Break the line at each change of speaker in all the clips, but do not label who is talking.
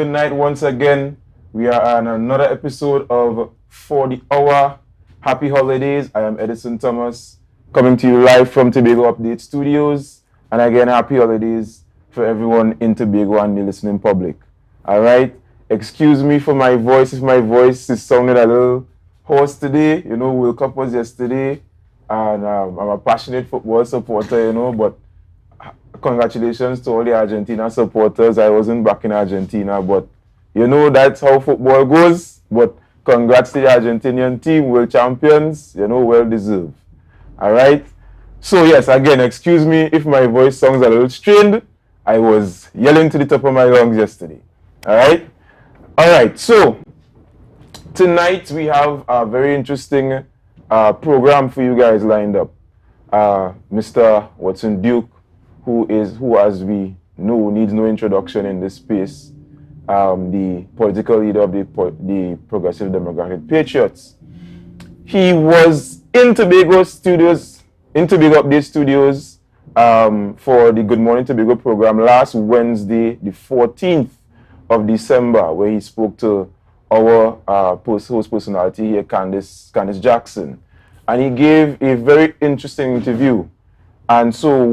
good night once again. We are on another episode of For the Hour. Happy holidays. I am Edison Thomas, coming to you live from Tobago Update Studios. And again, happy holidays for everyone in Tobago and the listening public. All right? Excuse me for my voice if my voice is sounding a little hoarse today. You know, World Cup was yesterday, and I'm a passionate football supporter, you know, but congratulations to all the Argentina supporters. I wasn't back in Argentina, but you know, that's how football goes. But congrats to the Argentinian team, world champions, you know, well deserved. All right? So yes, again, excuse me if my voice sounds a little strained. I was yelling to the top of my lungs yesterday. All right? All right, so tonight we have a very interesting program for you guys lined up. Mr. Watson Duke, who as we know needs no introduction in this space, the political leader of the Progressive Democratic Patriots. He was in Tobago Studios, in Tobago Update Studios, for the Good Morning Tobago program last Wednesday, the 14th of December, where he spoke to our host personality here, Candice Jackson. And he gave a very interesting interview. And so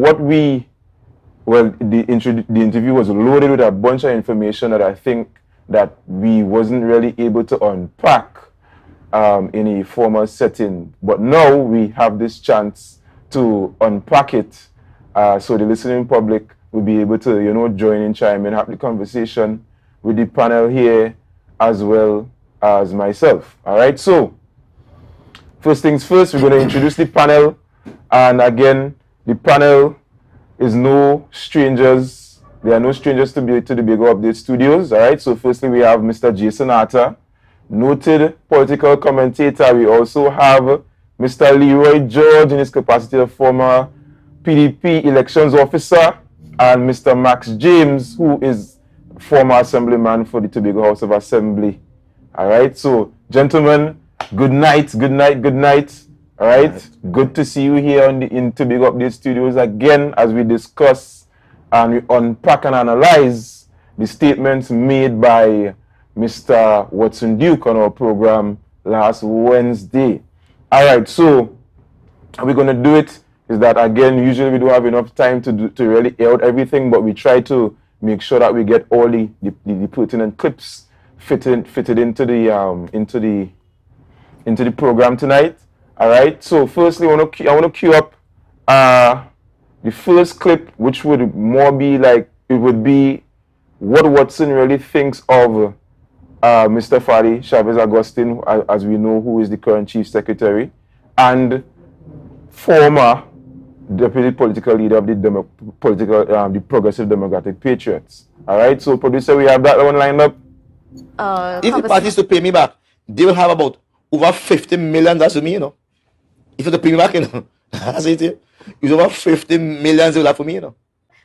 the interview was loaded with a bunch of information that I think that we wasn't really able to unpack in a formal setting. But now we have this chance to unpack it, so the listening public will be able to, you know, join in, chime in, have the conversation with the panel here as well as myself. All right, so first things first, we're going to introduce the panel. And again, the panel is no strangers. They are no strangers to the Tobago Update Studios. All right, so firstly, we have Mr. Jason Arthur, noted political commentator. We also have Mr. Leroy George in his capacity of former PDP elections officer, and Mr. Max James, who is former assemblyman for the Tobago House of Assembly. All right, so gentlemen, good night, good night, good night. All right, good to see you here in Tobago Update Studios again as we discuss and we unpack and analyze the statements made by Mr. Watson Duke on our program last Wednesday. All right, so how we're going to do it is that, again, usually we don't have enough time to really air out everything, but we try to make sure that we get all the pertinent clips fitted into the program tonight. All right. So firstly, I want to cue up the first clip, which would more be like, it would be what Watson really thinks of Mr. Fadi Chavez Agustin, as we know, who is the current chief secretary and former deputy political leader of the Progressive Democratic Patriots. All right. So producer, we have that one lined up.
If the parties to pay me back, they will have about over 50 million. That's to me, you know. If you to pay me back, you know, I say to you, it's over 50 million they will have for me, you know.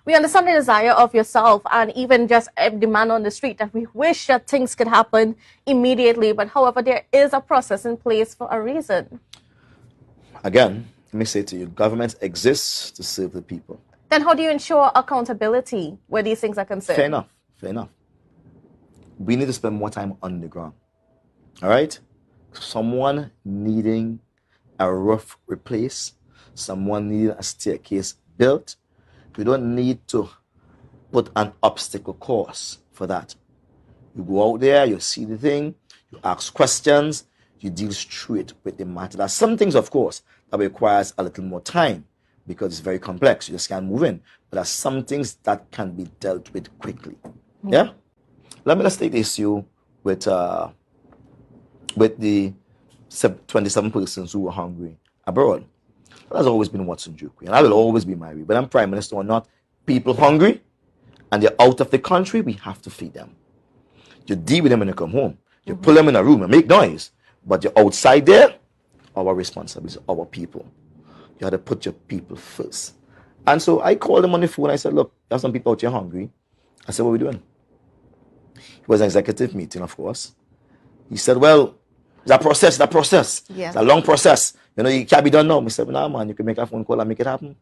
We understand the desire of yourself and even just the man on the street that we wish that things could happen immediately. But however, there is a process in place for a reason.
Again, let me say to you, government exists to serve the people.
Then how do you ensure accountability where these things are concerned?
Fair enough, fair enough. We need to spend more time on the ground. All right? Someone needing a roof replaced, someone needing a staircase built. We don't need to put an obstacle course for that. You go out there, you see the thing, you ask questions, you deal straight with the matter. There are some things, of course, that requires a little more time because it's very complex. You just can't move in. But there are some things that can be dealt with quickly. Yeah? Let's take the issue with the 27 persons who were hungry abroad. That has always been Watson Duke, and I will always be my way. But I'm Prime Minister or not, people hungry and they're out of the country, we have to feed them. You deal with them when they come home. You pull them in a room and make noise, but you're outside there, our responsibility, our people. You have to put your people first. And so I called him on the phone. I said, look, there's some people out here hungry. I said, what are we doing? It was an executive meeting, of course. He said, well, it's a process.
Yeah.
It's a long process. You know, it can't be done now. I said, nah, man, you can make a phone call and make it happen.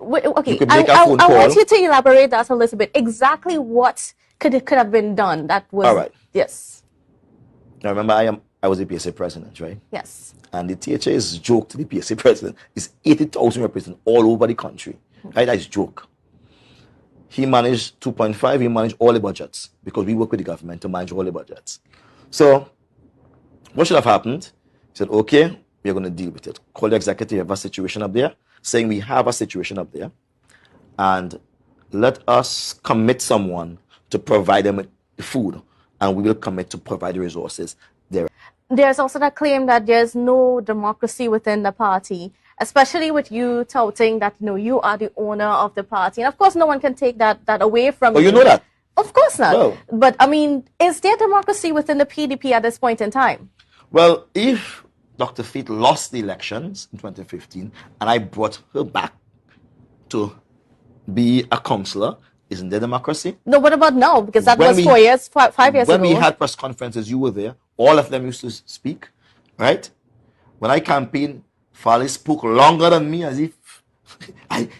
Okay,
You could make a phone
I
call.
want you to elaborate that a little bit. Exactly what could have been done? That was
All right.
Yes.
Now remember, I was the PSA president, right?
Yes.
And the THA's joke to the PSA president is 80,000 representatives all over the country. Right? That is joke. He managed 2.5, he managed all the budgets because we work with the government to manage all the budgets. So, what should have happened? He said, okay, we're going to deal with it. Call the executive of a situation up there, saying we have a situation up there, and let us commit someone to provide them with the food, and we will commit to provide the resources there.
There's also the claim that there's no democracy within the party, especially with you touting that you are the owner of the party. And of course, no one can take that away from you.
Oh, you know that?
Of course not.
Well,
but I mean, is there democracy within the PDP at this point in time?
Well, if Dr. Feet lost the elections in 2015 and I brought her back to be a councillor, isn't there democracy?
No, what about now? Because that was 5 years ago.
When we had press conferences, you were there. All of them used to speak, right? When I campaigned, Farley spoke longer than me as if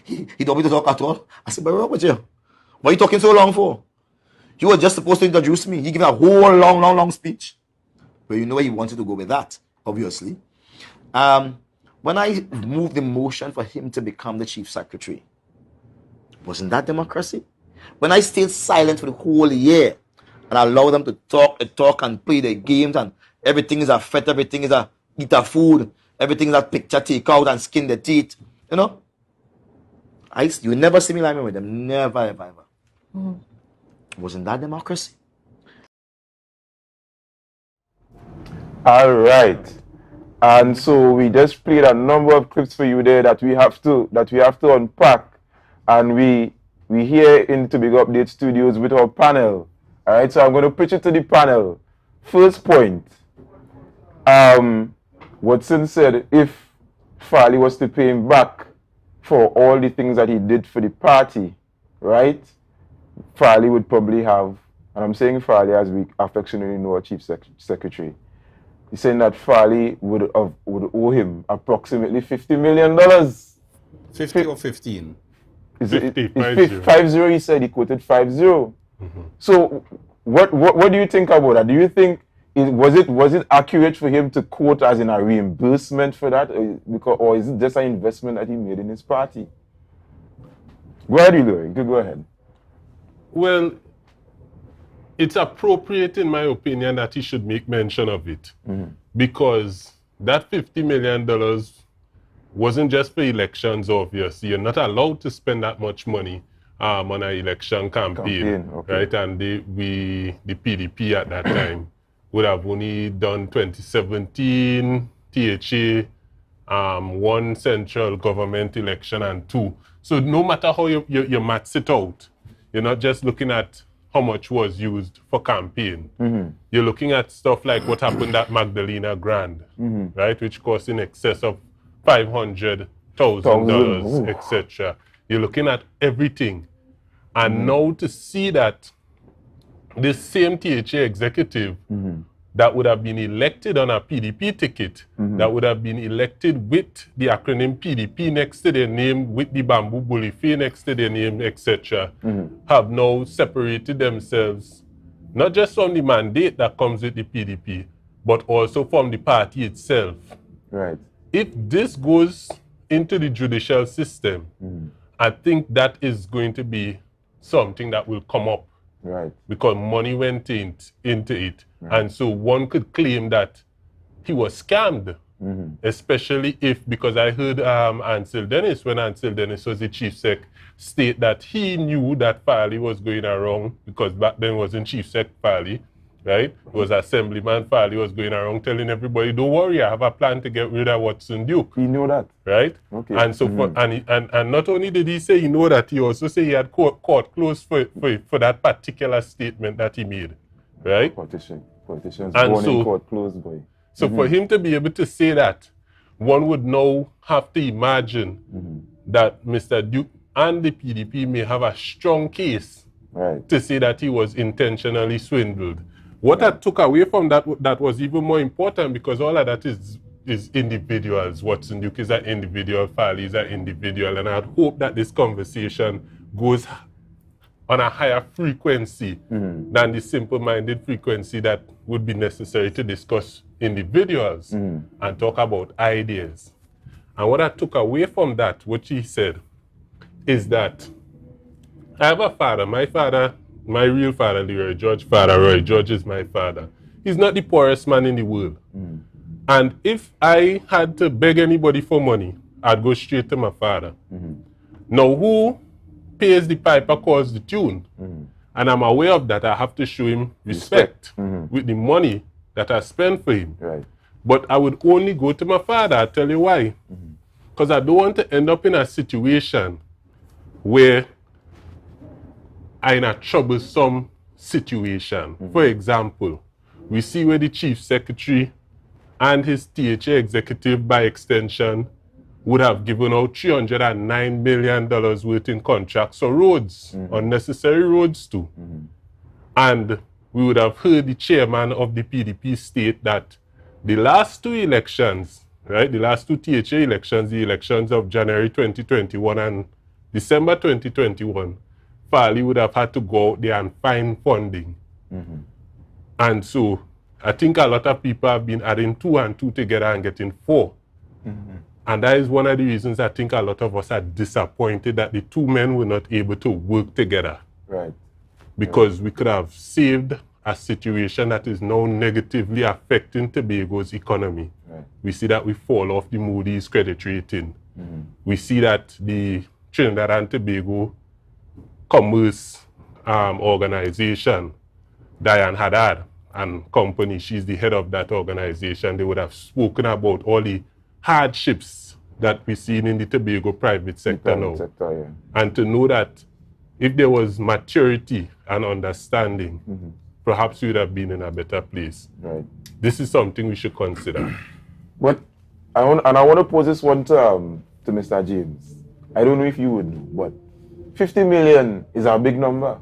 he don't want me to talk at all. I said, but what's wrong with you? What are you talking so long for? You were just supposed to introduce me. He gave a whole long speech. But you know where he wanted to go with that, obviously. When I moved the motion for him to become the chief secretary, wasn't that democracy? When I stayed silent for the whole year and allowed them to talk and play their games and everything is a fet, everything is a eat a food, everything is a picture take out and skin the teeth, you never see me lying with them. Never, ever. Wasn't that democracy?
All right. And so we just played a number of clips for you there that we have to unpack. And we here in To Big Update Studios with our panel. All right, so I'm going to pitch it to the panel. First point. Watson said if Farley was to pay him back for all the things that he did for the party, right? Farley would probably have, and I'm saying Farley as we affectionately know our chief secretary. He's saying that Farley would owe him approximately $50 million.
50 or 15?
Is 50, 50, he said, he quoted 50. So what do you think about that? Do you think was it accurate for him to quote as in a reimbursement for that, or is it just an investment that he made in his party? Go ahead, Eloy. Go ahead.
Well, it's appropriate, in my opinion, that he should make mention of it, because that $50 million wasn't just for elections, obviously. You're not allowed to spend that much money on an election campaign, okay. Right? And the PDP at that time would have only done 2017 THA, one central government election and 2. So no matter how you maths it out, you're not just looking at how much was used for campaign. You're looking at stuff like what happened at Magdalena Grand, right, which cost in excess of $500,000, etc. You're looking at everything. And now to see that this same THA executive that would have been elected on a PDP ticket, that would have been elected with the acronym PDP next to their name, with the bamboo bullify next to their name, etc., have now separated themselves, not just from the mandate that comes with the PDP, but also from the party itself.
Right.
If this goes into the judicial system, I think that is going to be something that will come up.
Right.
Because money went into it. Right. And so one could claim that he was scammed, especially if, because I heard Ansel Dennis, when Ansel Dennis was the chief sec, state that he knew that Farley was going around, because back then it wasn't chief sec Farley, right? It was Assemblyman Farley was going around telling everybody, don't worry, I have a plan to get rid of Watson Duke.
He knew that.
Right?
Okay.
And so and not only did he say he knew that, he also said he had court closed for that particular statement that he made. Right?
Politicians
and
born
so,
in court closed, boy.
So for him to be able to say that, one would now have to imagine that Mr. Duke and the PDP may have a strong case to say that he was intentionally swindled. What I took away from that was even more important, because all of that is individuals. Watson Duke is an individual, Farley is an individual, and I'd hope that this conversation goes on a higher frequency than the simple-minded frequency that would be necessary to discuss individuals and talk about ideas. And what I took away from that, what he said, is that I have a father. My father, my real father, Leroy George, father Roy George is my father. He's not the poorest man in the world. And if I had to beg anybody for money, I'd go straight to my father. Now, who pays the piper calls the tune? And I'm aware of that. I have to show him respect with the money that I spend for him.
Right.
But I would only go to my father. I'll tell you why. Because I don't want to end up in a situation where I'm in a troublesome situation. For example, we see where the chief secretary and his THA executive, by extension, would have given out $309 million worth in contracts for roads, unnecessary roads too. And we would have heard the chairman of the PDP state that the last two elections, right, the last two THA elections, the elections of January 2021 and December 2021, Farley would have had to go out there and find funding. And so I think a lot of people have been adding 2 and 2 together and getting 4. And that is one of the reasons I think a lot of us are disappointed that the two men were not able to work together.
Right.
Because we could have saved a situation that is now negatively affecting Tobago's economy.
Right.
We see that we fall off the Moody's credit rating. We see that the Trinidad and Tobago Commerce Organization, Diane Haddad and company, she's the head of that organization, they would have spoken about all the hardships that we see in the Tobago private sector now. And to know that if there was maturity and understanding, perhaps we would have been in a better place.
Right.
This is something we should consider.
But I want to pose this one to Mr. James. I don't know if you would know, but 50 million is a big number.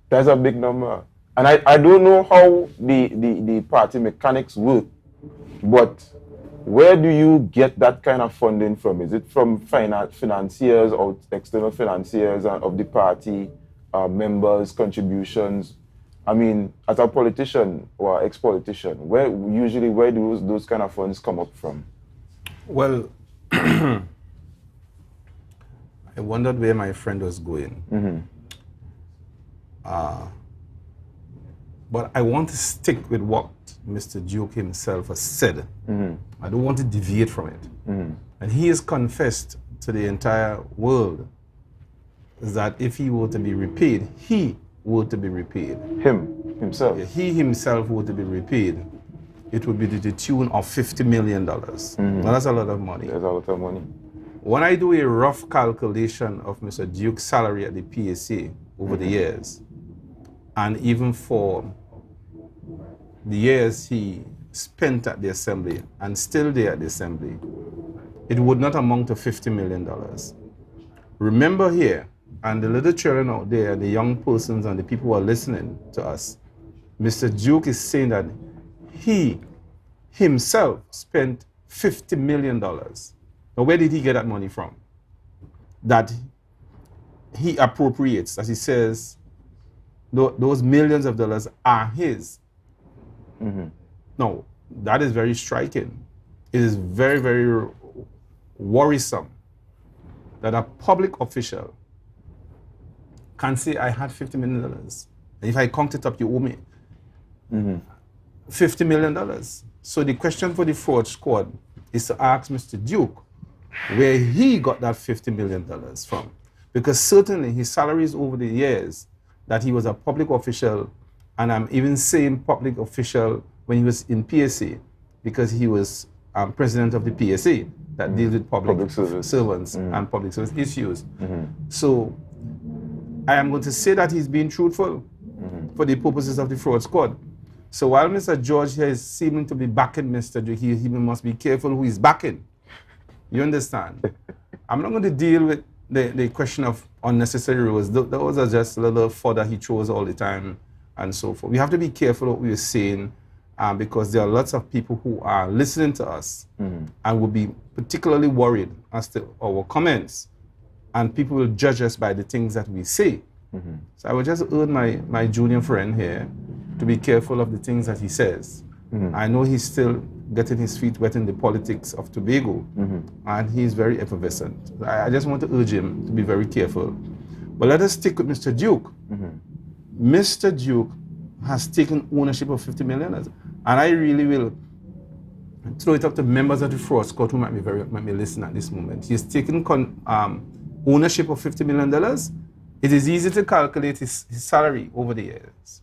That's a big number. And I don't know how the party mechanics work, but where do you get that kind of funding from? Is it from financiers or external financiers of the party, members, contributions? I mean, as a politician or ex-politician, where do those kind of funds come up from?
Well, I wondered where my friend was going. But I want to stick with what Mr. Duke himself has said. I don't want to deviate from it. And he has confessed to the entire world that if he were to be repaid, he were to be repaid.
Himself?
Yeah, he himself were to be repaid. It would be to the tune of $50 million. Now that's a lot of money.
That's a lot of money.
When I do a rough calculation of Mr. Duke's salary at the PSA over the years, and even for the years he spent at the assembly and still there at the assembly, it would not amount to $50 million. Remember here, and the little children out there, the young persons and the people who are listening to us, Mr. Duke is saying that he himself spent $50 million. Now, where did he get that money from? That he appropriates, as he says, those millions of dollars are his. No, that is very striking. It is very, very worrisome that a public official can say, I had $50 million. And if I count it up, you owe me $50 million. So the question for the fraud squad is to ask Mr. Duke where he got that $50 million from. Because certainly his salaries over the years that he was a public official, and I'm even saying public official when he was in PSA, because he was president of the PSA that deals with public servants and public service issues. So I am going to say that he's being truthful for the purposes of the fraud squad. So while Mr. George here is seeming to be backing Mr. Duke, he must be careful who he's backing. You understand? I'm not going to deal with the question of unnecessary roads. Those are just a little fodder he throws all the time and so forth. We have to be careful what we are saying because there are lots of people who are listening to us and will be particularly worried as to our comments, and people will judge us by the things that we say So I would just urge my junior friend here to be careful of the things that he says. I know he's still getting his feet wet in the politics of Tobago, and he's very effervescent. I just want to urge him to be very careful. But let us stick with Mr. Duke. Mr. Duke has taken ownership of 50 million, and I really will throw it up to members of the fraud squad who might be listening at this moment. He's taken ownership of $50 million. It is easy to calculate his salary over the years.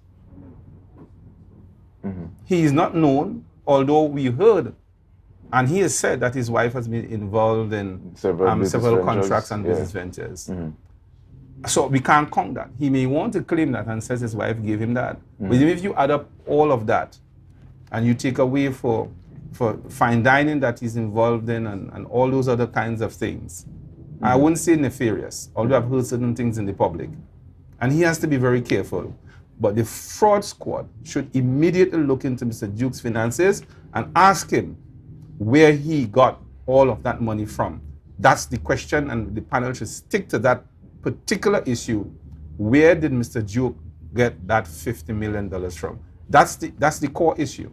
He is not known, although we heard, and he has said that his wife has been involved in several contracts and business ventures. So we can't count that. He may want to claim that and says his wife gave him that. But even if you add up all of that and you take away for fine dining that he's involved in and all those other kinds of things, I wouldn't say nefarious, although I've heard certain things in the public. And he has to be very careful. But the fraud squad should immediately look into Mr. Duke's finances and ask him where he got all of that money from. That's the question, and the panel should stick to that particular issue. Where did Mr. Duke get that $50 million from? That's the core issue.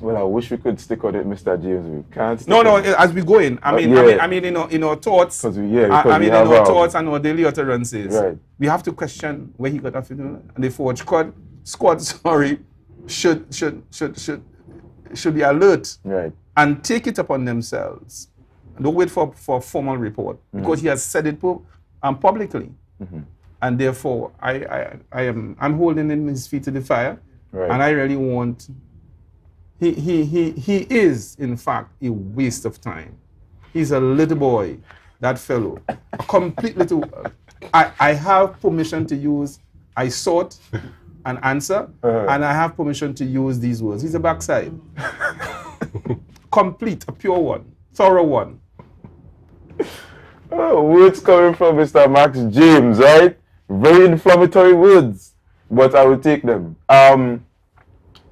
Well, I wish we could stick on it, Mr. James. We can't. Stick
No. As we go in, I mean, in our thoughts. In our thoughts and our daily utterances,
right,
we have to question where he got that $50 million. And the fraud squad, should be alert,
right, and
take it upon themselves. Don't wait for a formal report, because he has said it publicly, and therefore I'm holding his feet to the fire,
right,
and I really want. He is, in fact, a waste of time. He's a little boy, that fellow. A complete little... I have permission to use, I sought an answer, and I have permission to use these words. He's a backside. Complete, a pure one, thorough one.
Oh, words coming from Mr. Max James, right? Very inflammatory words, but I will take them.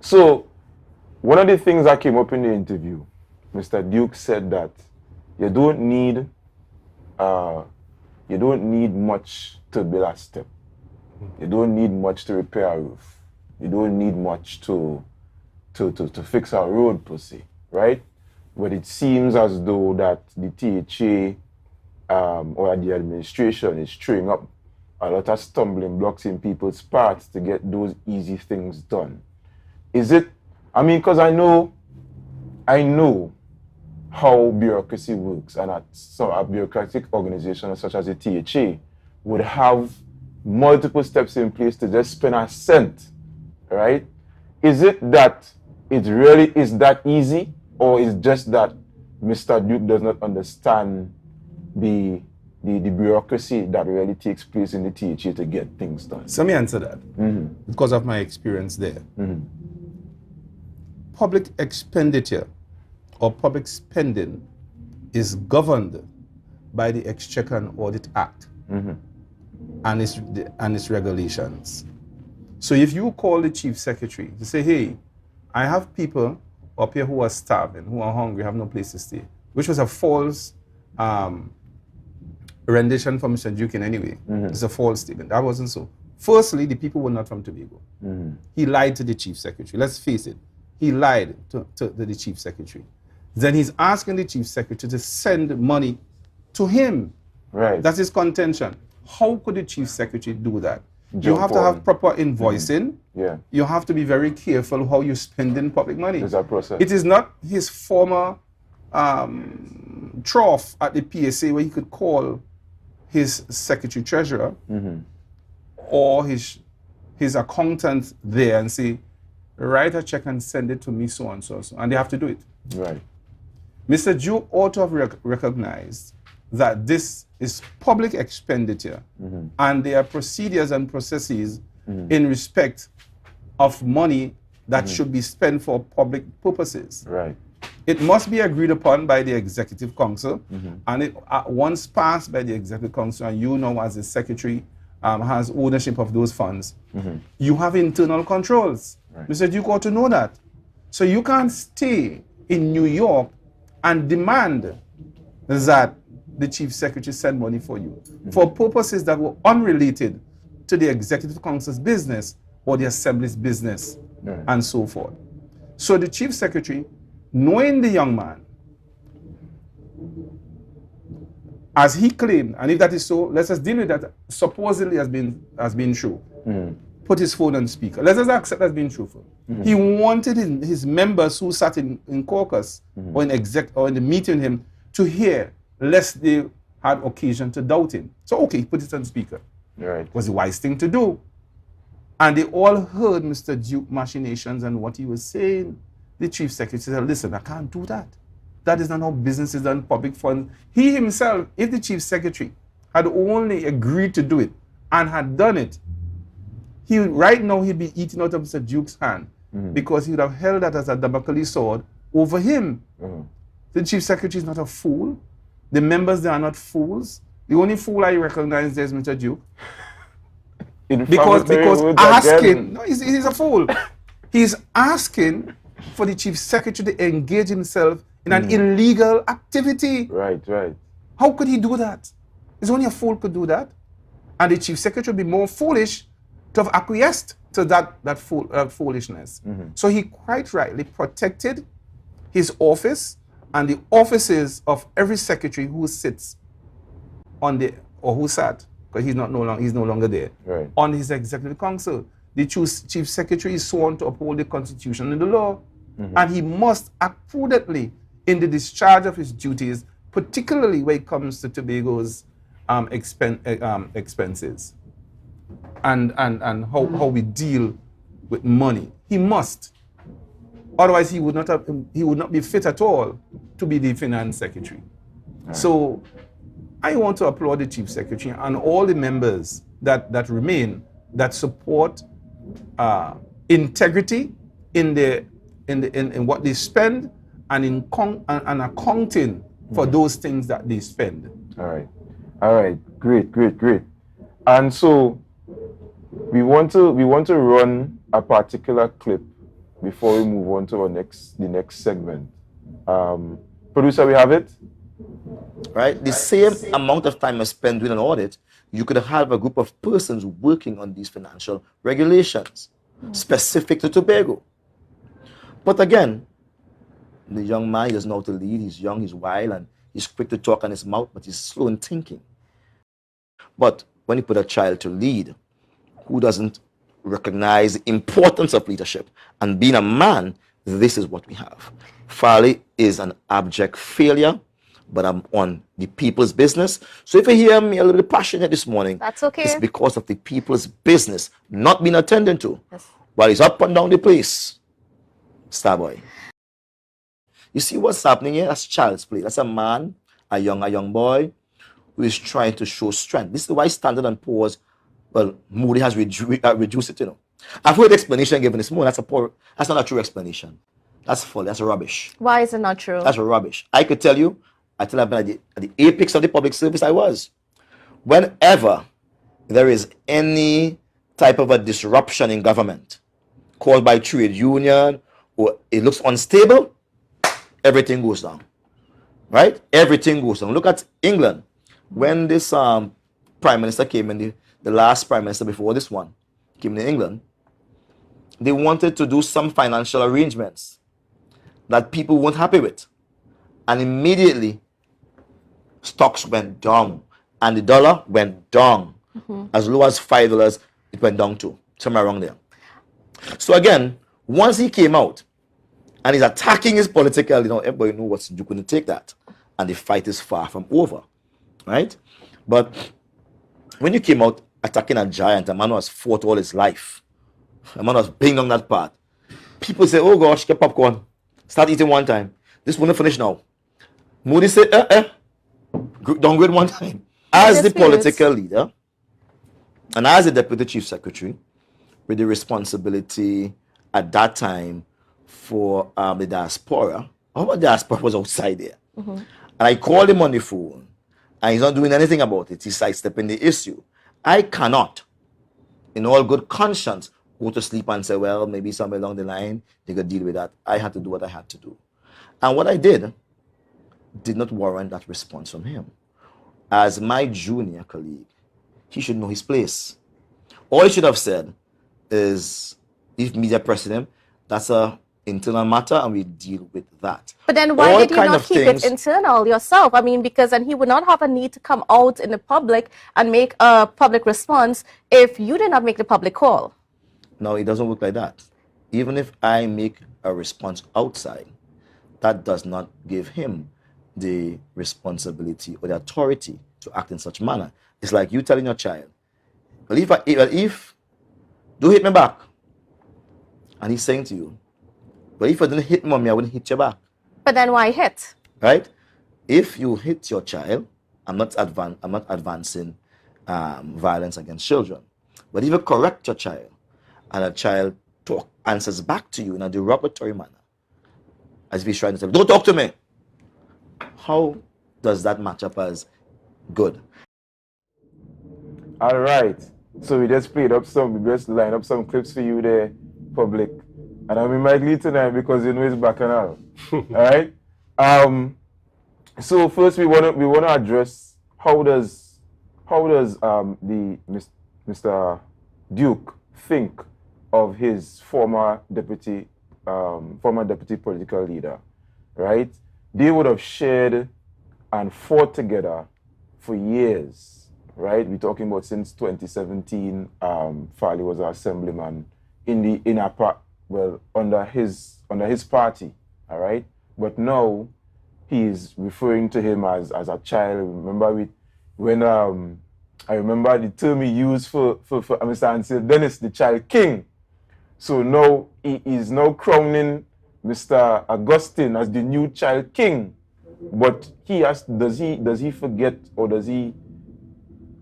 So, one of the things that came up in the interview, Mr. Duke said that you don't need much to build a step. You don't need much to repair a roof. You don't need much to fix a road per se, right? But it seems as though that the THA or the administration is throwing up a lot of stumbling blocks in people's paths to get those easy things done. Is it? I mean, because I know how bureaucracy works, and a bureaucratic organization such as the THA would have multiple steps in place to just spend a cent, right? Is it that it really is that easy, or is just that Mr. Duke does not understand the bureaucracy that really takes place in the THA to get things done?
So let me answer that, because of my experience there. Public expenditure or public spending is governed by the Exchequer and Audit Act and its regulations. So if you call the Chief Secretary to say, hey, I have people up here who are starving, who are hungry, have no place to stay, which was a false rendition from Mr. Duke in any way. It's a false statement. That wasn't so. Firstly, the people were not from Tobago. He lied to the Chief Secretary. Let's face it. He lied to the Chief Secretary. Then he's asking the Chief Secretary to send money to him.
Right.
That's his contention. How could the Chief Secretary do that? You have to have proper invoicing.
Yeah.
You have to be very careful how you spend in public money.
There's a process.
It is not his former trough at the PSA where he could call his Secretary Treasurer or his accountant there and say, write a check and send it to me so and so, and they have to do it.
Right.
Mr. Duke ought to have recognized that this is public expenditure and there are procedures and processes in respect of money that should be spent for public purposes.
Right.
It must be agreed upon by the Executive Council, and it once passed by the Executive Council, and you know as the Secretary has ownership of those funds, you have internal controls. Right. Mr. Duke ought to know that. So you can't stay in New York and demand that the Chief Secretary send money for you for purposes that were unrelated to the executive council's business or the assembly's business, and so forth. So the chief secretary, knowing the young man, as he claimed, and if that is so, let's just deal with that, supposedly has been true. Put his phone on speaker. Let's just accept that's been truthful. He wanted his members who sat in caucus or in the meeting with him to hear, lest they had occasion to doubt him. So okay, he put it on speaker.
Right.
It was the wise thing to do. And they all heard Mr. Duke machinations and what he was saying. The chief secretary said, listen, I can't do that. That is not how business is done, public funds. He himself, if the chief secretary had only agreed to do it and had done it, right now he'd be eating out of Mr. Duke's hand because he would have held that as a Damocles sword over him. The chief secretary is not a fool. The members, they are not fools. The only fool I recognize there is Mr. Duke. Because asking, no, he's a fool. He's asking for the chief secretary to engage himself in an illegal activity.
Right.
How could he do that? It's only a fool could do that. And the chief secretary would be more foolish to have acquiesced to that foolishness. So he quite rightly protected his office and the offices of every secretary who sits on or who sat, because he's no longer there, on his executive council. The chief secretary is sworn to uphold the constitution and the law, and he must act prudently in the discharge of his duties, particularly when it comes to Tobago's expenses and how we deal with money. He must. Otherwise, he would not be fit at all to be the finance secretary. So I want to applaud the chief secretary and all the members that remain that support integrity in what they spend and in accounting for those things that they spend.
All right. Great. And so we want to run a particular clip before we move on to the next segment. Producer, we have it?
Right? The same amount of time I spent doing an audit, you could have a group of persons working on these financial regulations specific to Tobago. But again, the young man, he doesn't know how to lead. He's young, he's wild, and he's quick to talk on his mouth, but he's slow in thinking. But when you put a child to lead who doesn't recognize the importance of leadership and being a man, this is what we have. Farley is an abject failure, but I'm on the people's business. So if you hear me a little passionate this morning,
that's okay.
It's because of the people's business not being attended to.
Yes.
While he's up and down the place. Starboy. You see what's happening here? That's child's play. That's a man, a young boy who is trying to show strength. This is why Standard & Poor's, well, Moody has reduced it, I've heard the explanation given this morning. That's not a true explanation. That's folly. That's rubbish.
Why is it not true?
That's rubbish. I could tell you, until I've been at the apex of the public service, I was. Whenever there is any type of a disruption in government caused by trade union or it looks unstable, everything goes down. Right? Everything goes down. Look at England. When this prime minister came in, the last prime minister before this one came to England, they wanted to do some financial arrangements that people weren't happy with. And immediately, stocks went down. And the dollar went down. As low as $5, it went down to. Somewhere around there. So again, once he came out, and he's attacking his political, everybody knows what's you couldn't take that. And the fight is far from over. Right? But when you came out attacking a giant, a man who has fought all his life, a man who has been on that path, people say, oh gosh, get popcorn. Start eating one time. This won't finish now. Moody said, downgrade one time. As the political leader, and as the deputy chief secretary, with the responsibility at that time for the diaspora, our diaspora was outside there. And I called him on the phone, and he's not doing anything about it. He's sidestepping the issue. I cannot, in all good conscience, go to sleep and say, well, maybe somewhere along the line, they could deal with that. I had to do what I had to do. And what I did not warrant that response from him. As my junior colleague, he should know his place. All he should have said is, if media pressing him, that's a internal matter and we deal with that.
But then why
All
did you
kind
not
of
keep
things-
it internal yourself? I mean, because then he would not have a need to come out in the public and make a public response if you did not make the public call.
No, it doesn't work like that. Even if I make a response outside, that does not give him the responsibility or the authority to act in such manner. It's like you telling your child, well, if do hit me back, and he's saying to you, well, if I didn't hit mommy, I wouldn't hit you back.
But then why hit?
Right? If you hit your child, I'm not advancing violence against children. But if you correct your child and a child answers back to you in a derogatory manner, as if he's trying to say, don't talk to me, how does that match up as good?
All right. So we just lined up some clips for you there, public. And I'm in my glee tonight because you know it's back and all. All right. So first we wanna address how does the Mr. Duke think of his former deputy political leader, right? They would have shared and fought together for years, right? We're talking about since 2017. Farley was an assemblyman under his party, all right. But now he's referring to him as a child. Remember when I remember the term he used for Mr. Ansel Dennis, the child king. So now he is now crowning Mr. Augustine as the new child king. But does he forget, or does he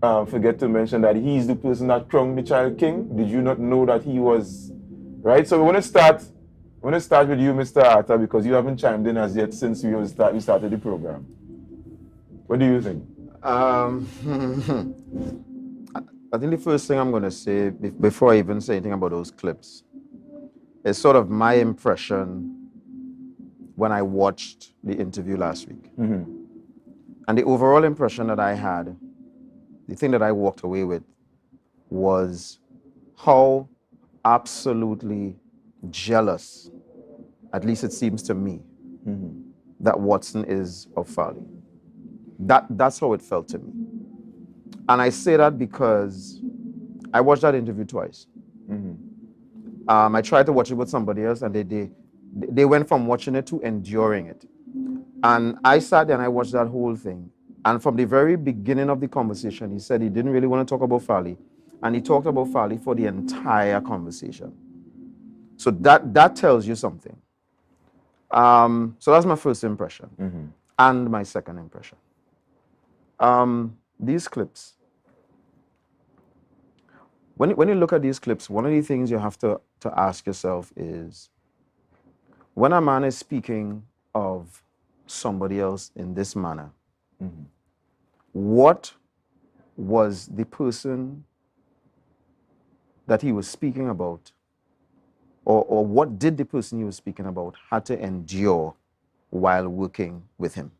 forget to mention that he's the person that crowned the child king? Did you not know that he was, right? So we want to start with you, Mr. Arthur, because you haven't chimed in as yet since we started the program. What do you think?
I think the first thing I'm going to say, before I even say anything about those clips, is sort of my impression when I watched the interview last week.
Mm-hmm.
And the overall impression that I had, the thing that I walked away with, was how absolutely jealous, at least it seems to me, that Watson is of Farley. That's how it felt to me. And I say that because I watched that interview twice. I tried to watch it with somebody else, and they went from watching it to enduring it. And I sat there and I watched that whole thing. And from the very beginning of the conversation, he said he didn't really want to talk about Farley. And he talked about Farley for the entire conversation. So that tells you something. So that's my first impression. And my second impression. These clips. When you look at these clips, one of the things you have to ask yourself is, when a man is speaking of somebody else in this manner, what was the person that he was speaking about, or what did the person he was speaking about had to endure while working with him?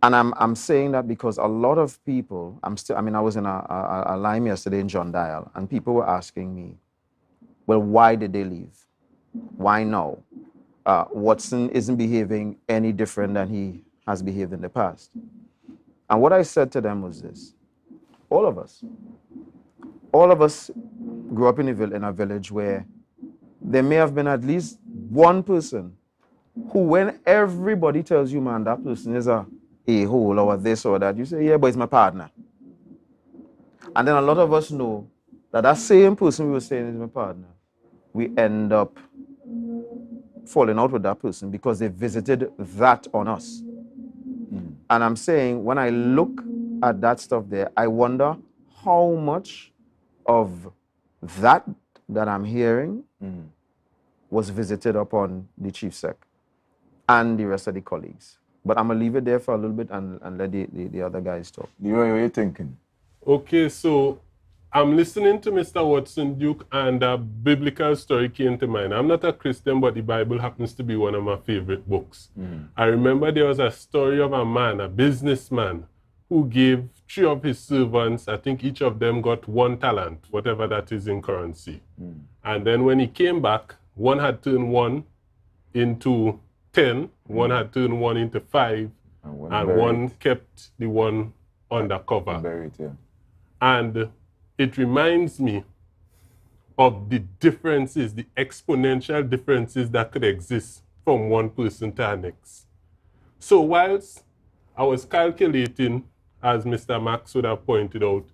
And I'm saying that because a lot of people, I was in a line yesterday in John Dial, and people were asking me, well, why did they leave? Why now? Watson isn't behaving any different than he has behaved in the past. And what I said to them was this: all of us grew up in a village where there may have been at least one person who, when everybody tells you, man, that person is a hole or this or that, you say, yeah, but it's my partner. And then a lot of us know that that same person we were saying is my partner, we end up falling out with that person because they visited that on us. And I'm saying, when I look at that stuff there, I wonder how much of that I'm hearing was visited upon the chief sec and the rest of the colleagues. But I'm going to leave it there for a little bit and let the other guys talk.
What are you thinking?
Okay, so I'm listening to Mr. Watson Duke, and a biblical story came to mind. I'm not a Christian, but the Bible happens to be one of my favorite books. I remember there was a story of a man, a businessman, who gave 3 of his servants, I think each of them got 1 talent, whatever that is in currency. And then when he came back, one had turned 1 into 10, one had turned 1 into 5, and one kept the one undercover.
Buried, yeah.
And it reminds me of the differences, the exponential differences that could exist from one person to the next. So whilst I was calculating, as Mr. Max would have pointed out,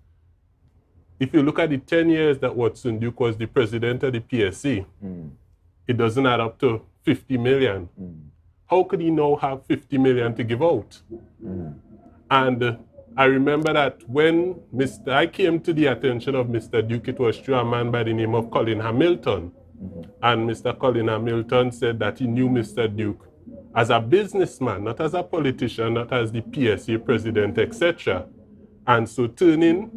if you look at the 10 years that Watson Duke was the president of the PSA, it doesn't add up to 50 million. How could he now have 50 million to give out? And I remember that when I came to the attention of Mr. Duke, it was through a man by the name of Colin Hamilton. And Mr. Colin Hamilton said that he knew Mr. Duke as a businessman, not as a politician, not as the PSA president, etc. And so turning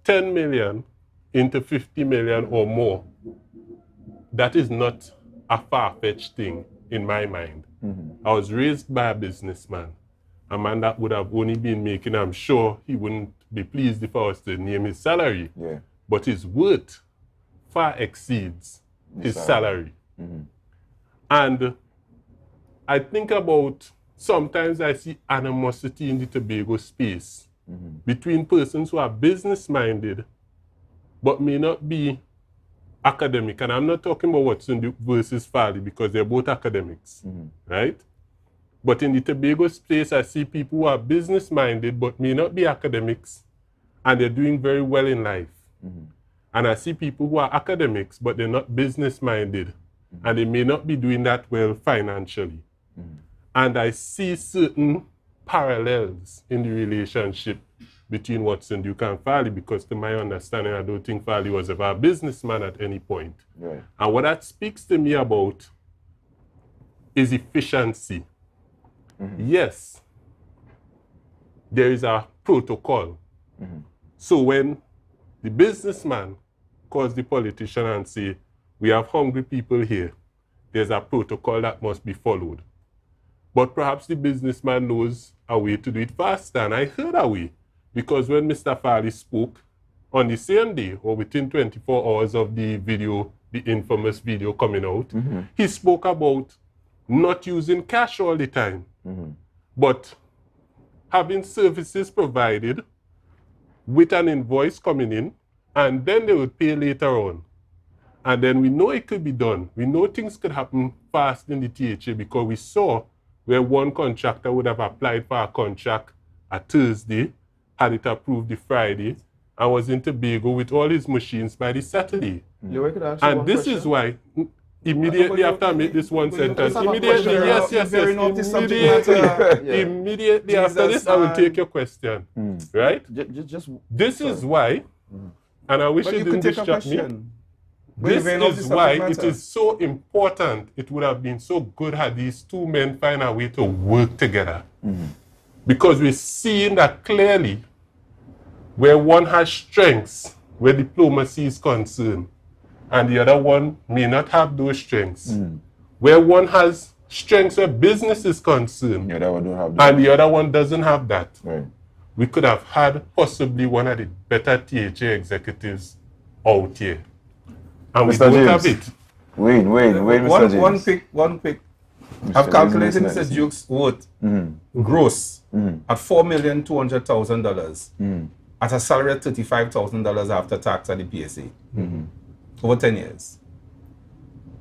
10 million into 50 million or more, that is not a far-fetched thing in my mind. I was raised by a businessman, a man that would have only been making, I'm sure he wouldn't be pleased if I was to name his salary, but his worth far exceeds his salary. And I think about, sometimes I see animosity in the Tobago space between persons who are business-minded but may not be academic. And I'm not talking about Watson Duke versus Farley because they're both academics, right? But in the Tobago space, I see people who are business-minded but may not be academics, and they're doing very well in life. And I see people who are academics but they're not business-minded, and they may not be doing that well financially. And I see certain parallels in the relationship between Watson Duke and Farley, because to my understanding, I don't think Farley was ever a businessman at any point. And what that speaks to me about is efficiency. Yes, there is a protocol. So when the businessman calls the politician and say, we have hungry people here, there's a protocol that must be followed. But perhaps the businessman knows a way to do it faster, and I heard a way. Because when Mr. Farley spoke on the same day, or within 24 hours of the video, the infamous video coming out, he spoke about not using cash all the time, but having services provided with an invoice coming in, and then they would pay later on. And then we know it could be done. We know things could happen fast in the THA because we saw where one contractor would have applied for a contract a Thursday, had it approved the Friday, and was in Tobago with all his machines by the Saturday. And this is why, immediately after I make this one sentence, immediately, immediately after this, I will take your question, right? This is why, and I wish you didn't distract me. This is why it is so important. It would have been so good had these two men find a way to work together. Because we're seeing that clearly where one has strengths, where diplomacy is concerned, and the other one may not have those strengths. Where one has strengths where business is concerned, and the other one doesn't have that. We could have had possibly one of the better THA executives out here. And we don't have it.
Wait, Mr. James.
One quick. I've calculated Mr. Duke's worth gross at $4,200,000 at a salary of $35,000 after tax at the PSA over 10 years.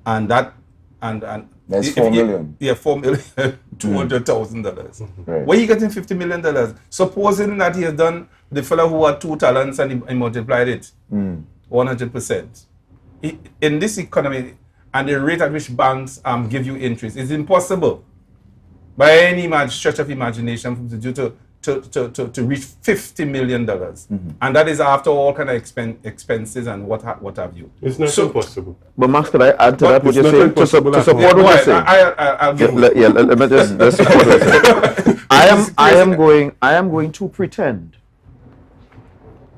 And that's
$4 million.
Yeah, $4,200,000. Where are you getting $50 million? Supposing that he has done the fellow who had 2 talents and he multiplied it 100%. In this economy, and the rate at which banks give you interest, it's impossible by any stretch of imagination to reach $50 million. And that is after all kind of expenses and what have you.
It's not impossible.
But Max, could I add to that what you're saying? To support what you're saying. Let me just support what you're saying. I am going to pretend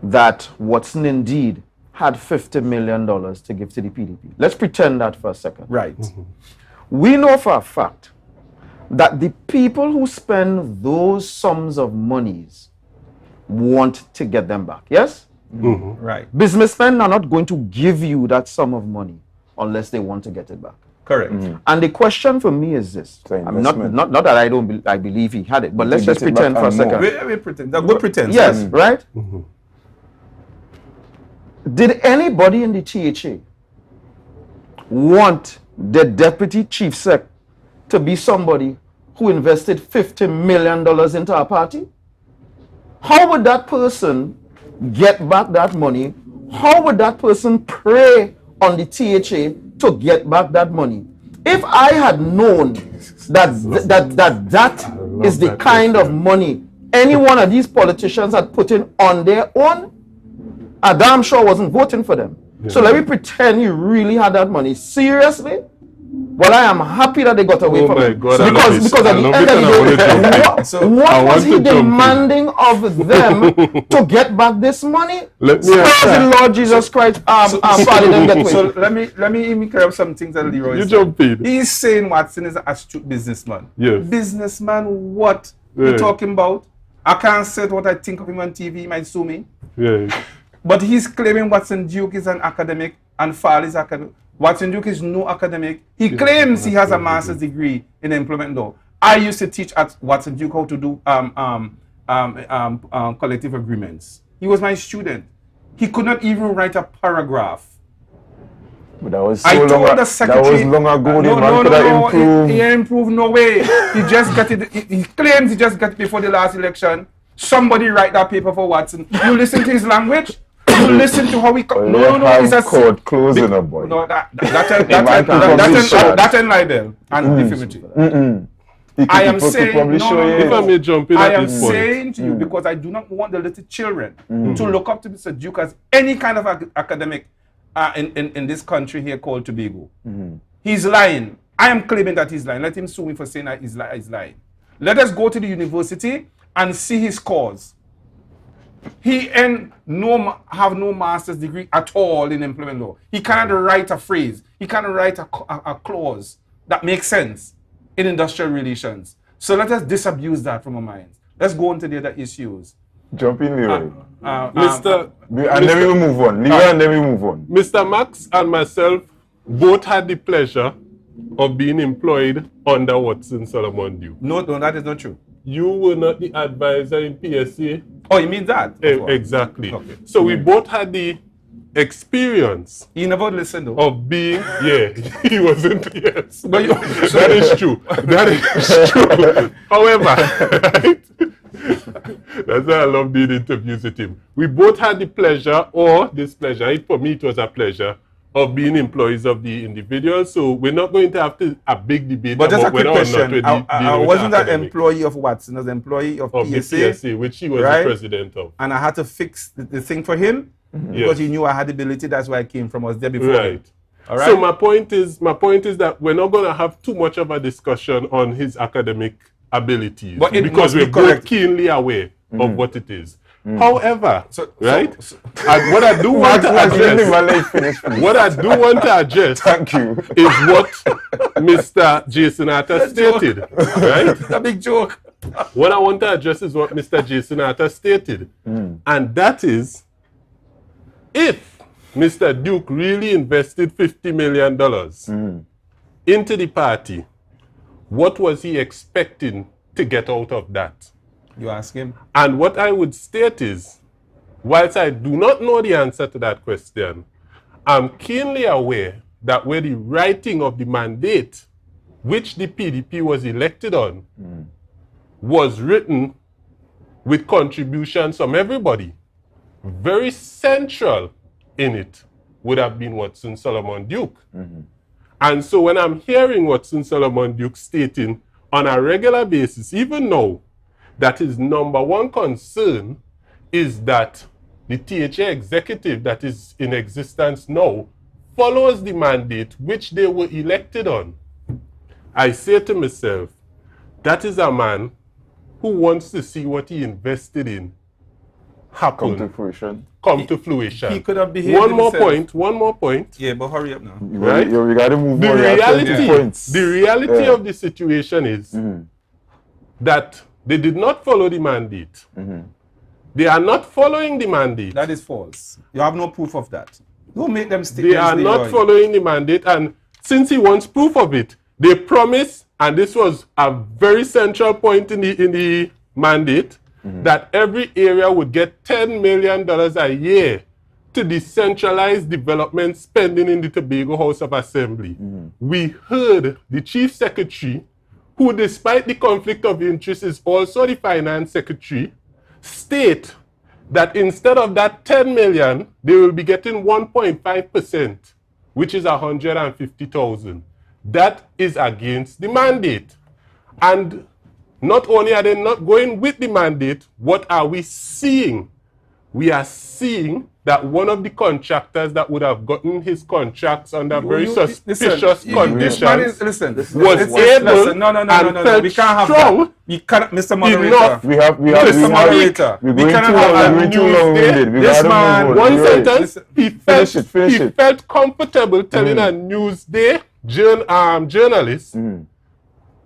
that Watson indeed had $50 million to give to the PDP. Let's pretend that for a second.
Right.
We know for a fact that the people who spend those sums of monies want to get them back. Yes?
Right.
Businessmen are not going to give you that sum of money unless they want to get it back.
Correct.
And the question for me is this. I mean, not that I believe he had it, but let's just pretend for a second.
We pretend. Good pretense.
Yes, right? Did anybody in the THA want the deputy chief sec to be somebody who invested $50 million into a party? How would that person get back that money? How would that person prey on the THA to get back that money? If I had known that is the kind of money any one of these politicians had put in on their own, I damn sure wasn't voting for them. So let me pretend you really had that money. Seriously? Well, I am happy that they got away from it. Because at the end of the day, what was he demanding of them to get back this money?
Let me
the Lord Jesus Christ pardon them get away.
So let me even clear up some things that Leroy
You
said.
jump in.
He's saying Watson is an astute businessman.
Yes.
Businessman, what? You talking about? I can't say what I think of him on TV. He might sue me.
Yeah.
But he's claiming Watson Duke is an academic and Fall is academic. Watson Duke is no academic. He claims he has a master's degree in employment law. I used to teach at Watson Duke how to do collective agreements. He was my student. He could not even write a paragraph.
But that was
I
so
told
long,
the secretary.
that was long ago. The man could have improved.
He improved no way. He just got it. He claims he just got it before the last election. Somebody write that paper for Watson. You listen to his language. You listen to how he.
No. It's a court closing a boy.
No, that and libel and defamatory. I am saying,
if I may jump in
I
at
am
this point.
saying to you because I do not want the little children to look up to Mr. Duke as any kind of academic in this country here called Tobago. He's lying. I am claiming that he's lying. Let him sue me for saying that he's lying. Let us go to the university and see his cause. He have no master's degree at all in employment law. He cannot write a phrase. He cannot write a clause that makes sense in industrial relations. So let us disabuse that from our minds. Let's go on to the other issues.
Jump in, Leroy.
And
then we move on. Leroy, and then we move on.
Mr. Max and myself both had the pleasure of being employed under Watson Solomon Duke.
No, that is not true.
You were not the advisor in PSA.
Oh, you mean that?
Exactly.
Okay.
So we both had the experience.
He never listened though.
Of being, he wasn't, yes. But that is true. That is true. However, right? That's why I love doing interviews with him. We both had the pleasure, or displeasure, for me it was a pleasure, of being employees of the individual. So we're not going to have a big debate
but
about
whether
or not
we're I wasn't an employee of Watson. I was an employee of PSA.
The PSA, which he was the president of.
And I had to fix the thing for him because he knew I had the ability. That's where I came from. I was there before.
Right.
All right.
So my point is that we're not going to have too much of a discussion on his academic abilities because we're both keenly aware of what it is. However, what I do want to address,
thank you,
is what Mr. Jason Atta stated. Right?
A big joke.
What I want to address is what Mr. Jason Atta stated, and that is, if Mr. Duke really invested $50 million into the party, what was he expecting to get out of that?
You ask him.
And what I would state is, whilst I do not know the answer to that question, I'm keenly aware that where the writing of the mandate, which the PDP was elected on, was written with contributions from everybody, very central in it would have been Watson Solomon Duke. And so when I'm hearing Watson Solomon Duke stating on a regular basis, even now, that his number one concern is that the THA executive that is in existence now follows the mandate which they were elected on. I say to myself, that is a man who wants to see what he invested in happen. Come to fruition.
He could have behaved
One more point.
Yeah, but hurry up now.
Right? We got to move on.
The reality of the situation is that they did not follow the mandate. They are not following the mandate.
That is false. You have no proof of that. Don't make them stick.
They are not following the mandate, and since he wants proof of it, they promise, and this was a very central point in the mandate, that every area would get $10 million a year to decentralize development spending in the Tobago House of Assembly. We heard the Chief Secretary, who despite the conflict of interest is also the Finance Secretary, state that instead of that 10 million, they will be getting 1.5%, which is 150,000. That is against the mandate. And not only are they not going with the mandate, what are we seeing? We are seeing that one of the contractors that would have gotten his contracts under very suspicious conditions was able and
we can't have
strong
that. We cannot, Mr. Moderator.
enough
We have
Mr. Moderator.
we're
We
going
cannot
too
have
long.
a
We're going too
news
long
day.
winded. We
This
gotta
man-
move on.
one
You're right.
sentence,
Finish
he
it.
felt comfortable telling a Newsday journalist,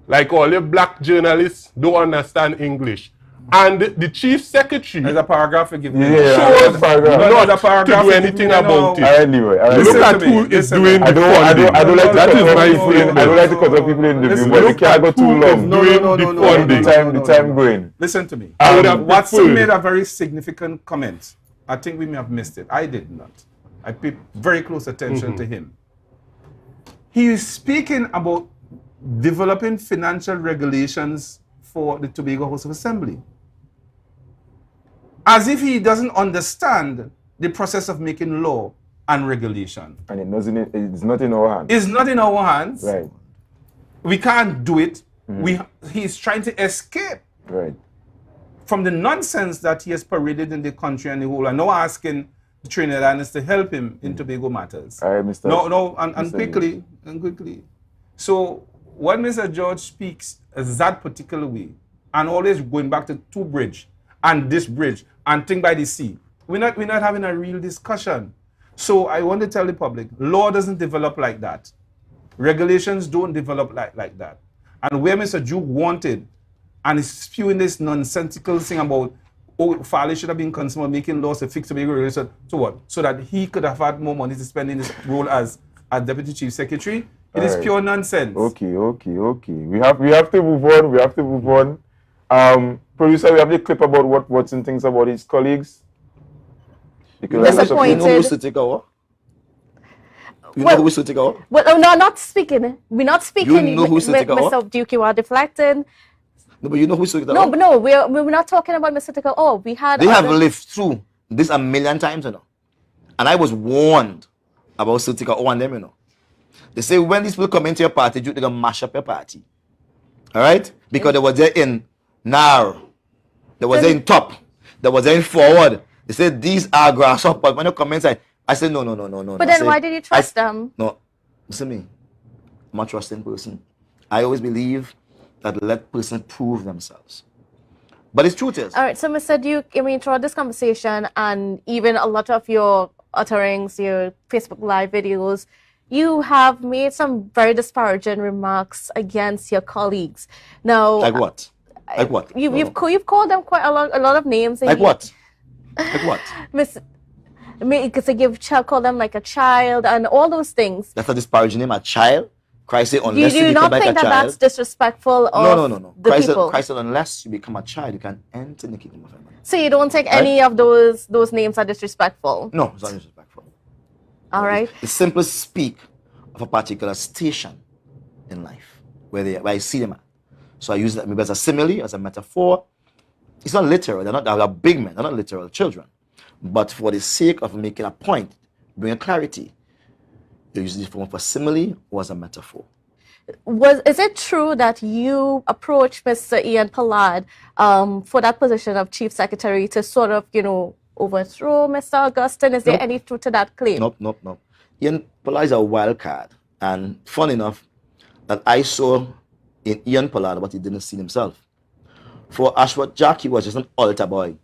like all the black journalists don't understand English. And the chief secretary
There's a paragraph to give me.
chose
paragraph.
not
There's a paragraph
to do
to give
anything
me
about
now.
it.
Anyway,
Look
Listen
at
to me,
who is
listen
doing
to me.
the
I
funding.
don't like to
That
cut
is
off
my
people in-
statement.
I don't like to cut off people in the
Listen,
view, but
look
they can't go
at
too
who
long.
is doing the funding.
The time going.
Listen to me.
I would have
Watson
preferred.
made a very significant comment. I think we may have missed it. I did not. I paid very close attention to him. He is speaking about developing financial regulations for the Tobago House of Assembly. As if he doesn't understand the process of making law and regulation.
And it's not in our hands.
It's not in our hands.
Right,
We can't do it. He's trying to escape
right.
from the nonsense that he has paraded in the country and the whole, and now asking the Trinidadians to help him in Tobago matters.
All right, Mr.
And
Mr.
quickly. So when Mr. George speaks that particular way, and always going back to two bridge and this bridge and thing by the sea, we're not having a real discussion. So I want to tell the public, law doesn't develop like that. Regulations don't develop like that. And where Mr. Duke wanted, and is spewing this nonsensical thing about, Farley should have been concerned about making laws to fix Tobago regulation, so what? So that he could have had more money to spend in his role as Deputy Chief Secretary. It is pure nonsense.
Okay. We have to move on. Producer, we have the clip about what Watson thinks about his colleagues.
Disappointed.
You know who should take over? You know who should take over?
Well, no, not speaking. We're not speaking.
You know who should take over?
Mr. Duke, you are deflecting.
No, but you know who should take
No,
over?
but no, we're not talking about Mr. Tickle. Oh, we had.
They have
other-
lived through this a million times, you know. And I was warned about Sutika O and them, you know. They say when these people come into your party, they're gonna mash up your party. All right? Because they were there in Nar, they was there in Top, they was there in Forward. They said these are grasshoppers. When you come inside, I said no.
But then why did you trust them?
No, listen to me. I'm a trusting person. I always believe that let person prove themselves. But the truth is,
All right, so Mr. Duke, I mean, throughout this conversation and even a lot of your utterings, your Facebook Live videos, you have made some very disparaging remarks against your colleagues. Now,
like what? Like what?
You've called them quite a lot of names.
Like what? Like what?
Miss, I mean, because call them like a child and all those things.
That's a disparaging name, a child. Christ said,
Do
unless you
you
become
not
like
think
a
that
child.
that's disrespectful of
No.
the
Christ
people?
said, unless you become a child, you can enter the kingdom of heaven.
So you don't think any of those names are disrespectful?
No, it's not disrespectful.
All right.
They simply speak of a particular station in life where I see them at. So I use that maybe as a simile, as a metaphor. It's not literal. They're big men. They're not literal children. But for the sake of making a point, bringing clarity, they use this form of a simile or as a metaphor.
Is it true that you approached Mr. Ian Pollard for that position of Chief Secretary to sort of, overthrow Mr. Augustine? Is there any truth to that claim?
Nope. Ian Pollard is a wild card. And fun enough that I saw in Ian Pollard what he didn't see himself. For Ashworth Jack, he was just an altar boy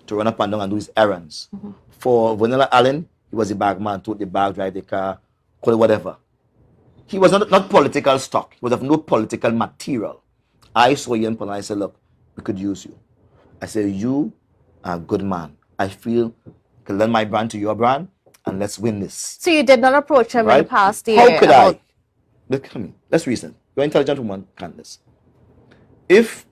to run up and down and do his errands. For Vanilla Allen, he was a bagman, took the bag, drive the car, call it whatever. He was not political stock. He was of no political material. I saw Ian Pollard. I said, look, we could use you. I said, you a good man. I feel I can lend my brand to your brand and let's win this.
So you did not approach him in the
Right?
past year
How could
about...
I? Look, come here. Let's reason. You're an intelligent woman, Candace. If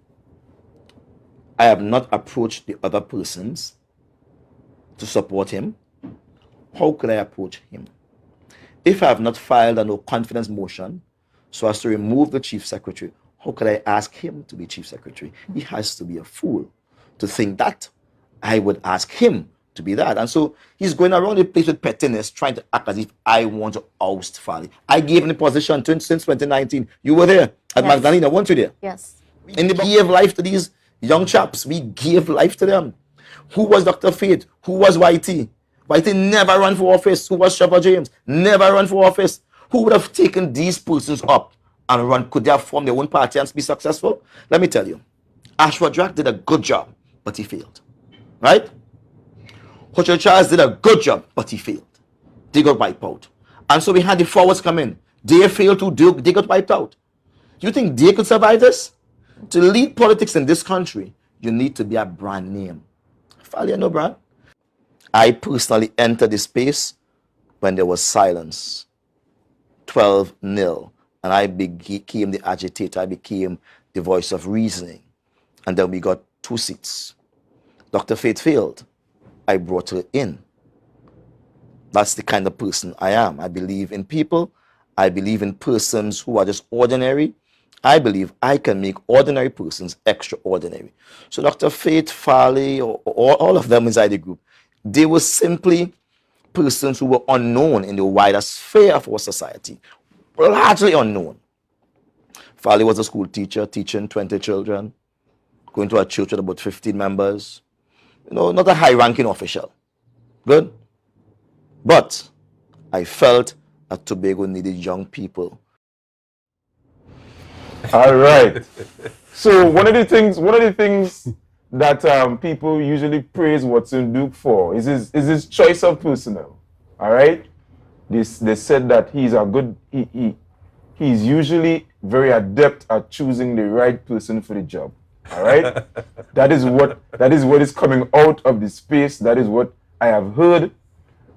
I have not approached the other persons to support him, how could I approach him? If I have not filed a no confidence motion so as to remove the chief secretary, how could I ask him to be chief secretary? He has to be a fool to think that I would ask him to be that. And so he's going around the place with pettiness, trying to act as if I want to oust Farley. I gave him the position since 2019. You were there at
Yes.
Magdalena, weren't you there?
Yes.
And we gave life to these young chaps. We gave life to them. Who was Dr. Faith? Who was YT? YT never ran for office. Who was Trevor James? Never ran for office. Who would have taken these persons up and run? Could they have formed their own party and be successful? Let me tell you. Ashwadrack did a good job, but he failed. Right? Hochul Charles did a good job, but he failed. They got wiped out. And so we had the forwards come in. They failed too. They got wiped out. You think they could survive this? To lead politics in this country, you need to be a brand name. Failure, no brand. I personally entered the space when there was silence. 12-0. And I became the agitator. I became the voice of reasoning. And then we got 2 seats. Dr. Faith failed. I brought her in. That's the kind of person I am. I believe in people. I believe in persons who are just ordinary. I believe I can make ordinary persons extraordinary. So Dr. Faith, Farley, or all of them inside the group, they were simply persons who were unknown in the wider sphere of our society, largely unknown. Farley was a school teacher, teaching 20 children, going to a church with about 15 members. You know, not a high-ranking official. Good? But I felt that Tobago needed young people.
All right. So one of the things that people usually praise Watson Duke for is his choice of personnel. All right. They said that he's a good he's usually very adept at choosing the right person for the job. All right. that is what is coming out of the space. That is what I have heard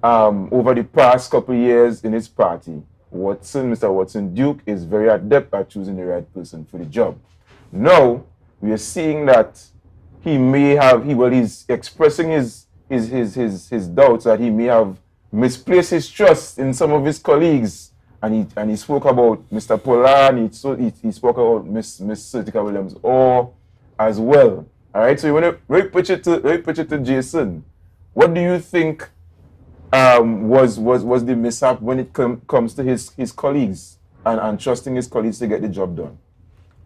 over the past couple of years in his party. Mr. Watson Duke is very adept at choosing the right person for the job. Now, we are seeing that he may have, he's expressing his doubts that he may have misplaced his trust in some of his colleagues. And he spoke about Mr. Polar, and he spoke about Miss Sertica Williams as well. All right, so you want to pitch it to Jason. What do you think was the mishap when it comes to his colleagues and trusting his colleagues to get the job done?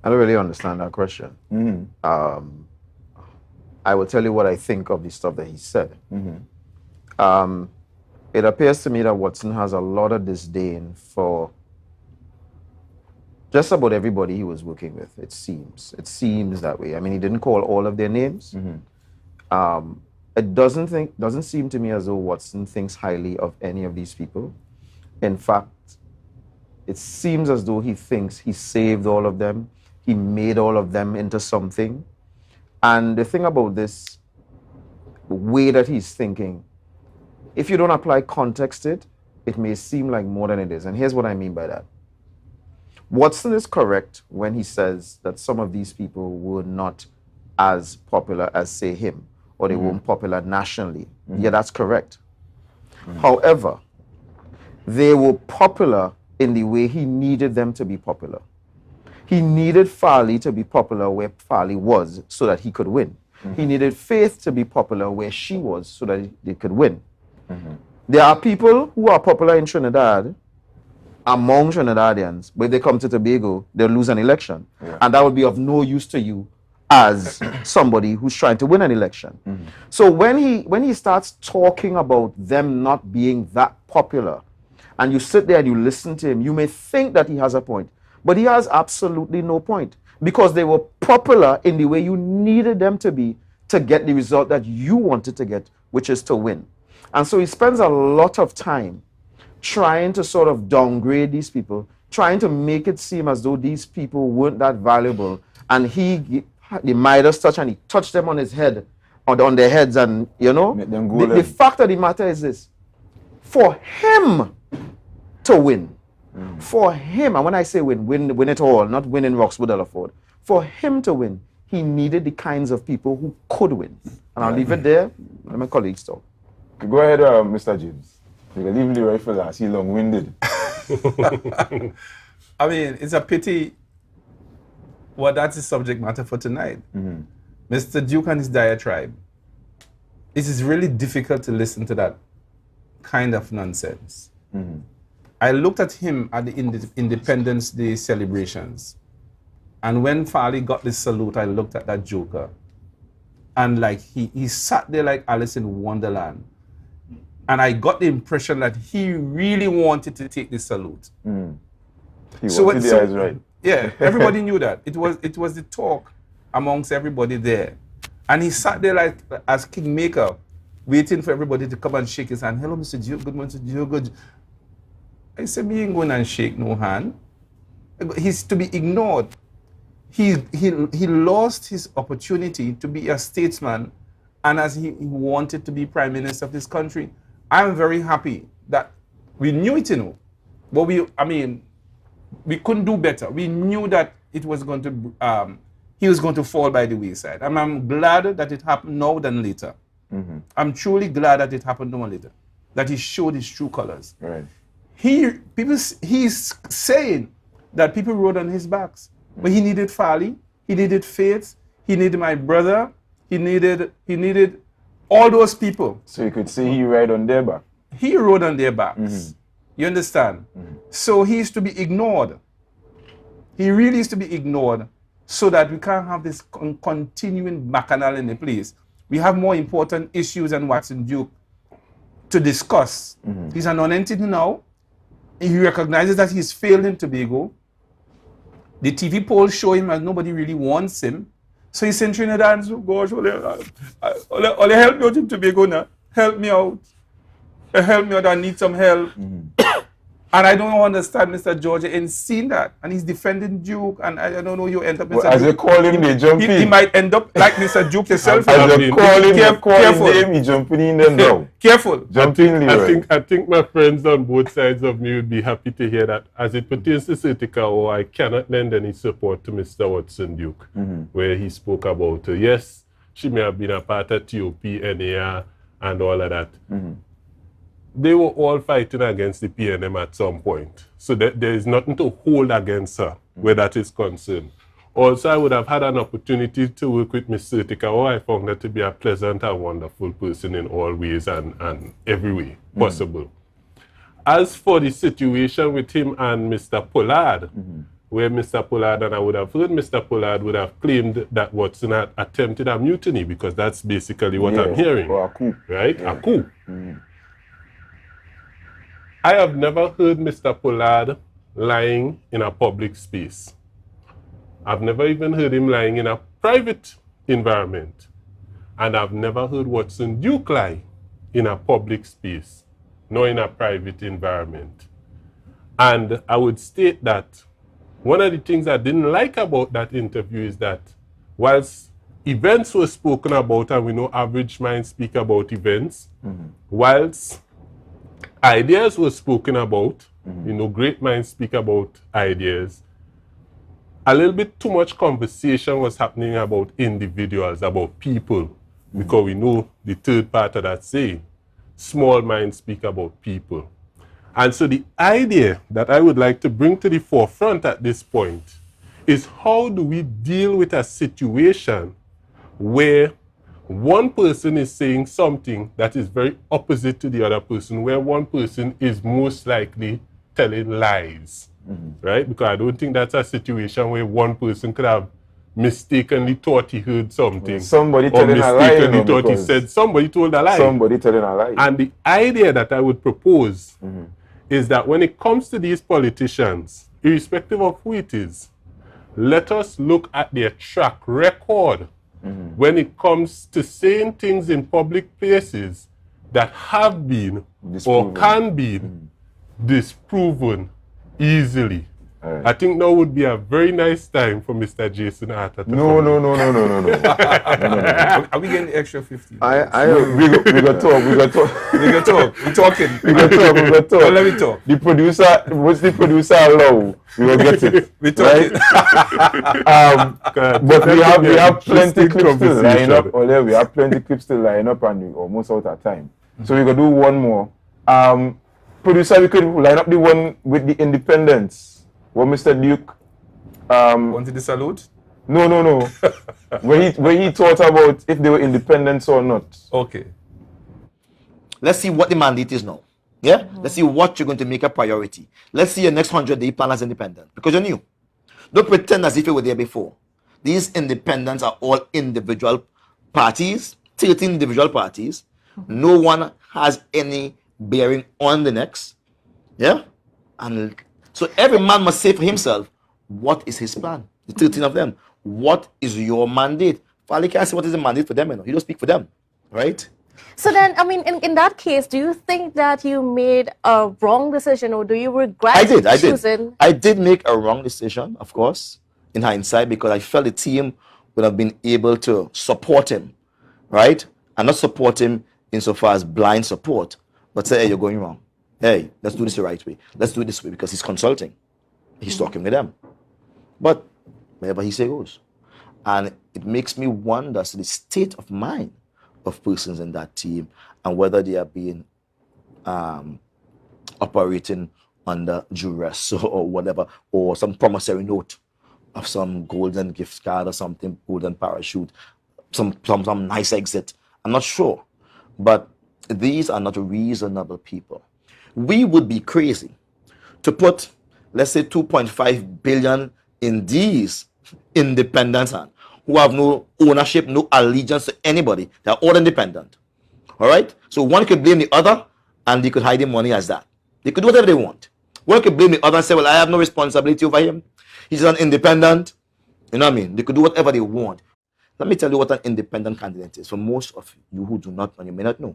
I don't really understand that question.
Mm-hmm.
I will tell you what I think of the stuff that he said.
Mm-hmm.
It appears to me that Watson has a lot of disdain for just about everybody he was working with. It seems that way. I mean, he didn't call all of their names.
Mm-hmm.
It doesn't seem to me as though Watson thinks highly of any of these people. In fact, it seems as though he thinks he saved all of them. He made all of them into something. And the thing about this, the way that he's thinking, if you don't apply context to it, it may seem like more than it is. And here's what I mean by that. Watson is correct when he says that some of these people were not as popular as, say, him, or they weren't popular nationally. Yeah, that's correct. However, they were popular in the way he needed them to be popular. He needed Farley to be popular where Farley was so that he could win. He needed Faith to be popular where she was so that they could win. There are people who are popular in Trinidad among Trinidadians, but if they come to Tobago, they'll lose an election. And that would be of no use to you as somebody who's trying to win an election. So when he starts talking about them not being that popular, and you sit there and you listen to him, you may think that he has a point, but he has absolutely no point, because they were popular in the way you needed them to be to get the result that you wanted to get, which is to win. And so he spends a lot of time trying to sort of downgrade these people, trying to make it seem as though these people weren't that valuable, and the Midas touch, and he touched them on his head on their heads, and you know,
Make them go
the
then.
fact of the matter is this: for him to win, for him, and when I say win it all, not win in Roxwood Ellaford, for him to win, he needed the kinds of people who could win. And I'll leave it there. Let my colleagues talk.
Go ahead, Mr. James. You can leave Leroy for last. He's long-winded.
I mean, it's a pity. Well, that's the subject matter for tonight. Mr. Duke and his diatribe. It is really difficult to listen to that kind of nonsense. I looked at him at the Independence Day celebrations. And when Farley got this salute, I looked at that joker. And like he sat there like Alice in Wonderland. And I got the impression that he really wanted to take the salute.
He wanted the eyes right.
Yeah, everybody knew that. It was the talk amongst everybody there. And he sat there like as kingmaker, waiting for everybody to come and shake his hand. Hello, Mr. Duke. Good morning, Mr. Duke. Good. I said, me ain't going and shake no hand. He's to be ignored. He lost his opportunity to be a statesman, and as he wanted to be prime minister of this country. I'm very happy that we knew it, you know, but we couldn't do better. We knew that it was going to, he was going to fall by the wayside. And I'm glad that it happened now than later. I'm truly glad that it happened now than later, that he showed his true colors.
Right.
He's saying that people rode on his backs, but he needed Farley, he needed Faith, he needed my brother, he needed all those people.
So you could say he ride on their back.
He rode on their backs. You understand? So he is to be ignored. He really is to be ignored so that we can't have this continuing bacchanal in the place. We have more important issues than Watson Duke to discuss. He's a non-entity now. He recognizes that he's failed in Tobago. The TV polls show him as nobody really wants him. So he's saying, Trinidad, so gosh, only help me out in Tobago now. Help me out. Help me out, I need some help. And I don't understand Mr. Georgia in seeing that. And he's defending Duke, and I don't know, you end up...
Well, as they call him, they jump in.
He might end up like Mr. Duke yourself.
As they call him,
Careful.
name, he jumping in then now.
Careful.
Jump in, Leroy.
I think my friends on both sides of me would be happy to hear that. As it pertains to Sertica, I cannot lend any support to Mr. Watson Duke, where he spoke about, yes, she may have been a part of TOP, NAR, and all of that. They were all fighting against the PNM at some point. So there is nothing to hold against her where that is concerned. Also, I would have had an opportunity to work with Ms. Sertica. I found her to be a pleasant and wonderful person in all ways and every way possible. As for the situation with him and Mr. Pollard, where Mr. Pollard, and I would have heard Mr. Pollard would have claimed that Watson had attempted a mutiny, because that's basically what I'm hearing.
Or a coup.
Right? A coup. I have never heard Mr. Pollard lying in a public space. I've never even heard him lying in a private environment. And I've never heard Watson Duke lie in a public space, nor in a private environment. And I would state that one of the things I didn't like about that interview is that whilst events were spoken about, and we know average minds speak about events, whilst ideas were spoken about, you know, great minds speak about ideas, a little bit too much conversation was happening about individuals, about people, because we know the third part of that saying, small minds speak about people. And so the idea that I would like to bring to the forefront at this point is, how do we deal with a situation where one person is saying something that is very opposite to the other person, where one person is most likely telling lies, right? Because I don't think that's a situation where one person could have mistakenly thought he heard something.
Somebody
or
telling a lie,
mistakenly thought he said, somebody told a lie.
Somebody telling a lie.
And the idea that I would propose is that when it comes to these politicians, irrespective of who it is, let us look at their track record when it comes to saying things in public places that have been or can be disproven easily.
All right.
I think now would be a very nice time for Mr. Jason Arthur to
No,
come
no,
in.
no, no, no, no, no.
Are we getting the extra 50?
We got talk.
We got talk. We're talking.
We got talk. We got talk.
Well, let me talk.
The producer, what's the producer allow? We will get it.
We talking.
But we have plenty
Interesting
clips to line up.
conversation.
We have plenty clips to line up, and we almost out of time. So we gonna do one more. Producer, we could line up the one with the independents. What Mr. Duke?
Wanted the salute?
No. where he thought about if they were independents or not.
Okay.
Let's see what the mandate is now. Yeah? Let's see what you're going to make a priority. Let's see your next 100-day plan as independent. Because you're new. Don't pretend as if you were there before. These independents are all individual parties, 13 individual parties. No one has any bearing on the next. Yeah? And so every man must say for himself, what is his plan? The 13 of them. What is your mandate? Fali can't say what is the mandate for them. You know? You don't speak for them. Right?
So then, I mean, in that case, do you think that you made a wrong decision, or do you regret choosing?
I did make a wrong decision, of course, in hindsight, because I felt the team would have been able to support him, right? And not support him insofar as blind support, but say, hey, you're going wrong. Hey, let's do this the right way. Let's do it this way, because he's consulting. He's talking with them. But wherever he say goes. And it makes me wonder the state of mind of persons in that team and whether they are being operating under duress or whatever, or some promissory note of some golden gift card or something, golden parachute, some nice exit. I'm not sure. But these are not reasonable people. We would be crazy to put, let's say, 2.5 billion in these independents who have no ownership, no allegiance to anybody. They're all independent. All right? So one could blame the other, and they could hide the money as that. They could do whatever they want. One could blame the other and say, well, I have no responsibility over him. He's an independent. You know what I mean? They could do whatever they want. Let me tell you what an independent candidate is. For most of you who do not know, you may not know.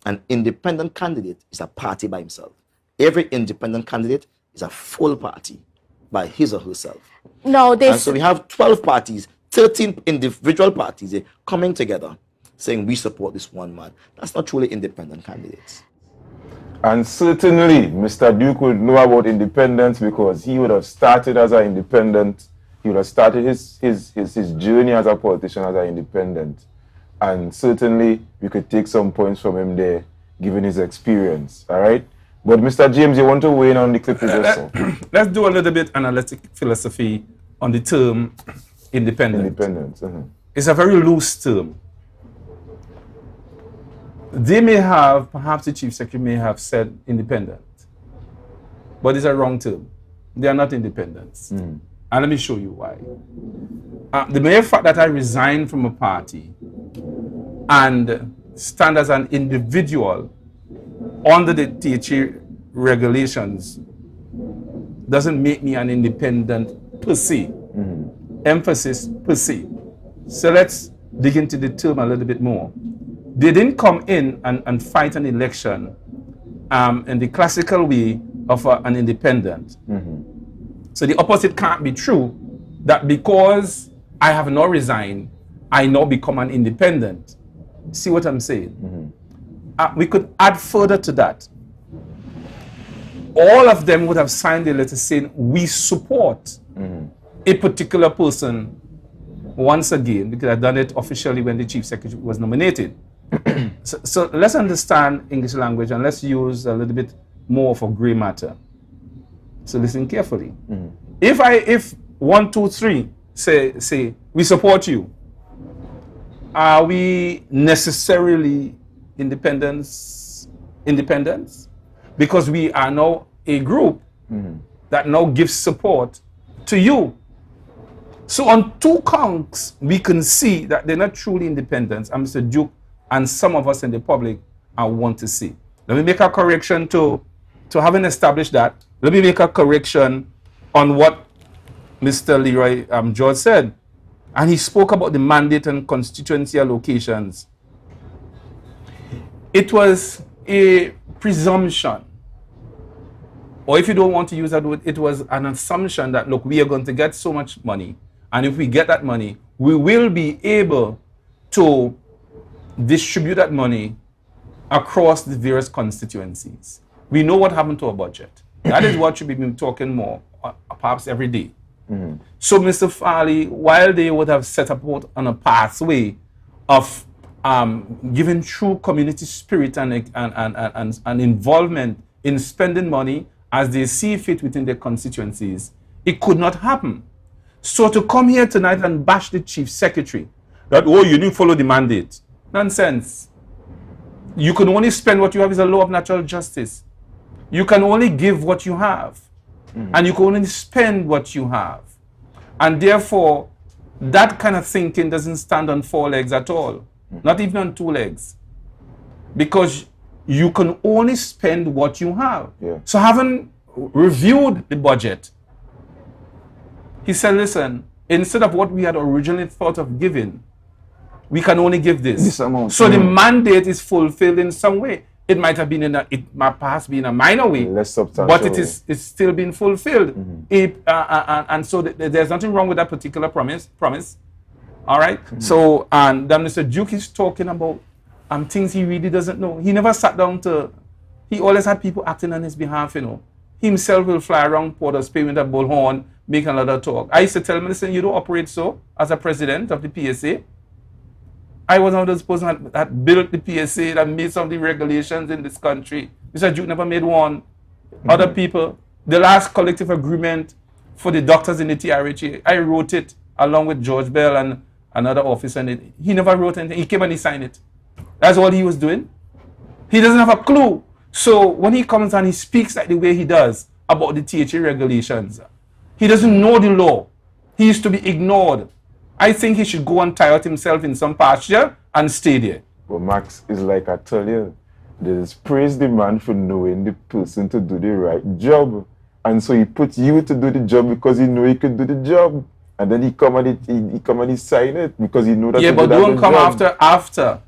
An independent candidate is a party by himself. Every independent candidate is a full party by his or herself.
No,
And so we have 12 parties, 13 individual parties coming together saying we support this one man. That's not truly independent candidates.
And certainly, Mr. Duke would know about independence because he would have started as an independent. He would have started his journey as a politician as an independent. And certainly, we could take some points from him there, given his experience. All right? But Mr. James, you want to weigh in on the clip also?
Let's do a little bit analytic philosophy on the term independent.
Independence.
It's a very loose term. They may have, perhaps the Chief Secretary may have said independent, but it's a wrong term. They are not independents. And let me show you why. The mere fact that I resigned from a party and stand as an individual under the THA regulations doesn't make me an independent per se. Emphasis per se. So let's dig into the term a little bit more. They didn't come in and fight an election in the classical way of an independent. So the opposite can't be true, that because I have not resigned, I now become an independent. See what I'm saying? We could add further to that. All of them would have signed a letter saying, we support a particular person once again, because I've done it officially when the Chief Secretary was nominated. So let's understand English language and let's use a little bit more for gray matter. So listen carefully. If 1, 2, 3 say we support you, are we necessarily independents? Because we are now a group that now gives support to you. So on 2 counts, we can see that they're not truly independents. And Mr. Duke and some of us in the public I want to see. Let me make a correction to having established that. Let me make a correction on what Mr. Leroy George said. And he spoke about the mandate and constituency allocations. It was a presumption or if you don't want to use that word, it was an assumption that, look, we are going to get so much money, and if we get that money, we will be able to distribute that money across the various constituencies. We know what happened to our budget. That is what should be talking more, perhaps every day. So, Mr. Farley, while they would have set up on a pathway of giving true community spirit and involvement in spending money as they see fit within their constituencies, it could not happen. So to come here tonight and bash the chief secretary, that, oh, you didn't follow the mandate. Nonsense. You can only spend what you have, is a law of natural justice. You can only give what you have. And you can only spend what you have. And therefore, that kind of thinking doesn't stand on 4 legs at all. Not even on 2 legs. Because you can only spend what you have.
Yeah.
So having reviewed the budget, he said, listen, instead of what we had originally thought of giving, we can only give this
amount.
So the mandate is fulfilled in some way. It might have been it might perhaps be in a minor way,
less substantial,
but it's still been fulfilled. And so there's nothing wrong with that particular promise. All right. So and then Mr. Duke is talking about things he really doesn't know. He never sat down he always had people acting on his behalf, He himself will fly around Port of Spain with a bullhorn, make another talk. I used to tell him, listen, you don't operate so as a president of the PSA. I was one of those persons that built the PSA, that made some of the regulations in this country. Mr. Duke never made one. Other people, the last collective agreement for the doctors in the TRHA, I wrote it along with George Bell and another officer. And he never wrote anything. He came and he signed it. That's all he was doing. He doesn't have a clue. So when he comes and he speaks like the way he does about the THA regulations, he doesn't know the law. He used to be ignored. I think he should go and tie out himself in some pasture and stay there.
But Max, is like I tell you, there's praise the man for knowing the person to do the right job. And so he put you to do the job because he knew he could do the job. And then he come and he sign it because he knew that.
Yeah, but don't come after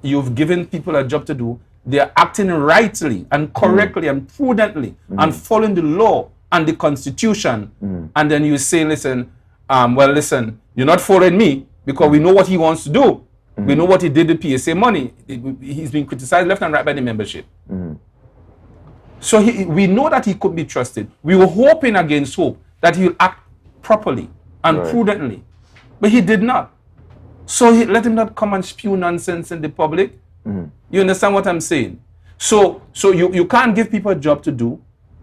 you've given people a job to do. They're acting rightly and correctly and prudently and following the law and the Constitution. And then you say, listen, well, listen, you're not following me because we know what he wants to do. We know what he did with PSA money. He's been criticized left and right by the membership. So we know that he could be trusted. We were hoping against hope that he will act properly and prudently. But he did not. So let him not come and spew nonsense in the public. You understand what I'm saying? So you can't give people a job to do.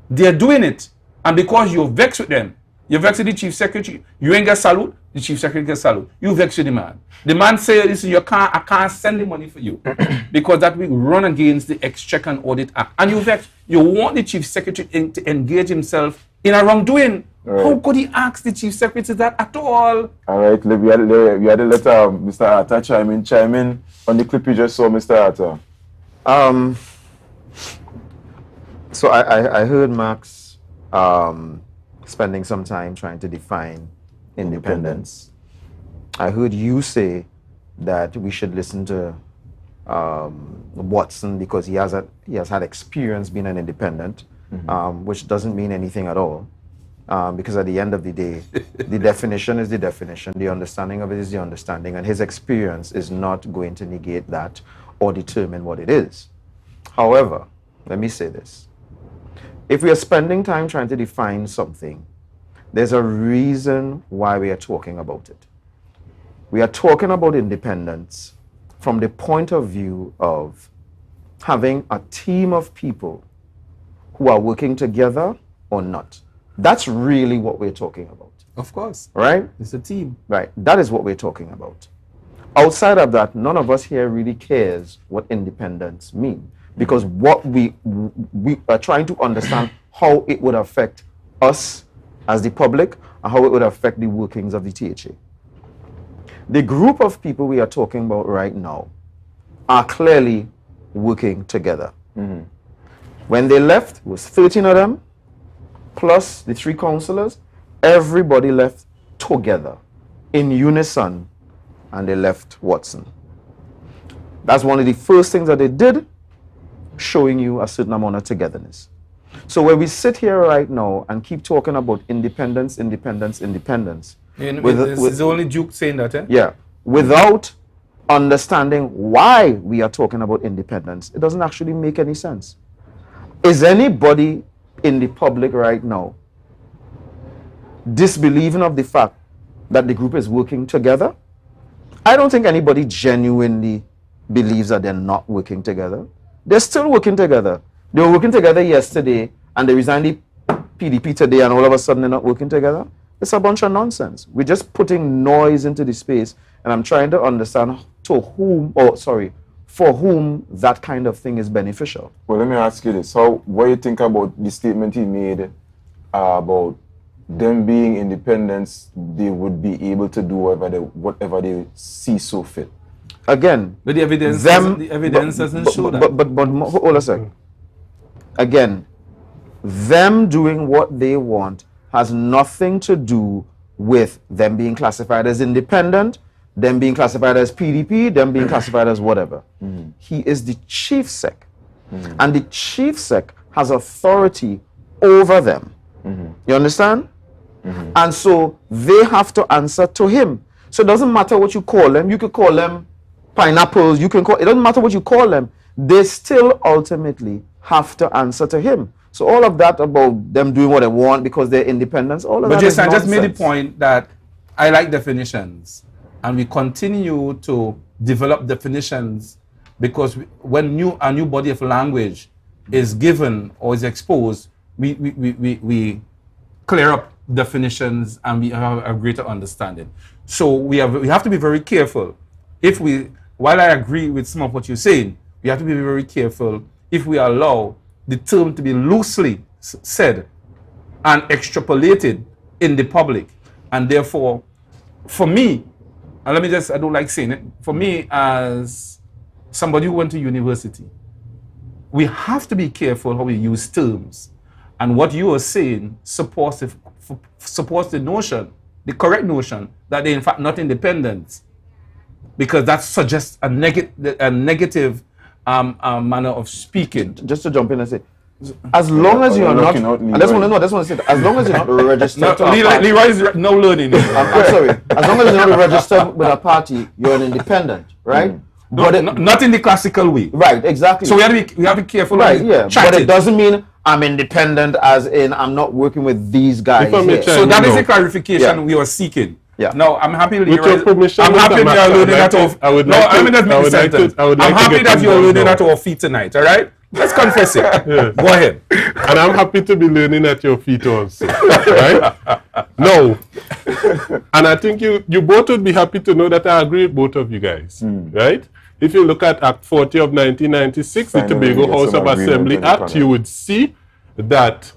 They're doing it. And because you're vexed with them, you're vexed with the chief secretary, you ain't get salute, the chief secretary gets salute. You vex with the man. The man says, listen, I can't send the money for you because that will run against the Exchequer and Audit Act. And you vex. You want the chief secretary to engage himself in a wrongdoing. Right. How could he ask the chief secretary that at all?
All right, we had to let Mr. Arthur chime in on the clip you just saw, Mr. Arthur.
So I heard Max spending some time trying to define independence. I heard you say that we should listen to Watson because he has had experience being an independent, which doesn't mean anything at all. Because at the end of the day, the definition is the definition, the understanding of it is the understanding, and his experience is not going to negate that or determine what it is. However, let me say this. If we are spending time trying to define something, there's a reason why we are talking about it. We are talking about independence from the point of view of having a team of people who are working together or not. That's really what we're talking about.
Of course.
Right?
It's a team.
Right. That is what we're talking about. Outside of that, none of us here really cares what independence means. Because what we are trying to understand how it would affect us as the public and how it would affect the workings of the THA. The group of people we are talking about right now are clearly working together. When they left, it was 13 of them, plus the 3 councillors. Everybody left together, in unison, and they left Watson. That's one of the first things that they did, showing you a certain amount of togetherness. So when we sit here right now and keep talking about independence, independence, independence,
This is only Duke saying that, eh?
yeah, without understanding why we are talking about independence, it doesn't actually make any sense. Is anybody in the public right now disbelieving of the fact that the group is working together? I don't think anybody genuinely believes that they're not working together. They're still working together. They were working together yesterday and they resigned the PDP today and all of a sudden they're not working together. It's a bunch of nonsense. We're just putting noise into the space, and I'm trying to understand for whom that kind of thing is beneficial.
Well, let me ask you this. What do you think about the statement he made about them being independent, they would be able to do whatever they see so fit?
Again,
But the evidence doesn't show that.
But hold a sec. Again, them doing what they want has nothing to do with them being classified as independent, them being classified as PDP, them being classified as whatever. He is the chief sec. And the chief sec has authority over them. You understand? And so they have to answer to him. So it doesn't matter what you call them. You could call them pineapples. It doesn't matter what you call them. They still ultimately have to answer to him. So all of that about them doing what they want because they're independent, all of
But
that is
Jason, I just
nonsense.
made the point that I like definitions, and we continue to develop definitions because when a new body of language is given or is exposed, we clear up definitions and we have a greater understanding. So we have to be very careful. While I agree with some of what you're saying, we have to be very careful if we allow the term to be loosely said and extrapolated in the public. And therefore, for me, and I don't like saying it, for me as somebody who went to university, we have to be careful how we use terms. And what you are saying supports the notion, the correct notion, that they're in fact not independent, because that suggests a negative manner of speaking.
Just to jump in and say, as long as you're not, I just want to say, as long as you're not registered to a party,
Leroy is no learning.
I'm sorry, as long as you're not registered with a party, you're an independent, right?
But not in the classical way.
Right, exactly.
So we have to be careful.
Right, yeah. But it doesn't mean I'm independent as in I'm not working with these guys here.
So that is the clarification we are seeking.
Yeah.
Now, I'm happy
With your permission,
I'm happy
Mr.
that you're learning at our
I would like to-
I'm happy that you're learning at our feet tonight, all right? Let's confess it.
Yeah.
Go ahead.
And I'm happy to be learning at your feet also. Right? No. And I think you both would be happy to know that I agree with both of you guys. Right? If you look at Act 40 of 1996, the Tobago House of Assembly Act, you would see that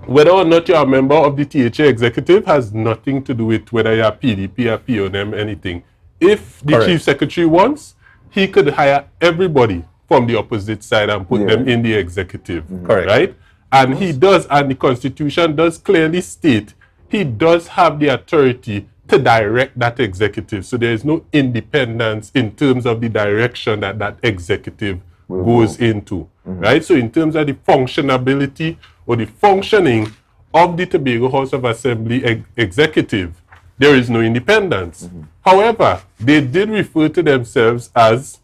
whether or not you're a member of the THA executive has nothing to do with whether you're PDP or PONM, anything. If the chief secretary wants, he could hire everybody from the opposite side and put them in the executive.
Correct.
Right? And he does, and the Constitution does clearly state, he does have the authority to direct that executive. So there is no independence in terms of the direction that that executive goes into. Right? So in terms of the functionability or the functioning of the Tobago House of Assembly executive, there is no independence. However, they did refer to themselves as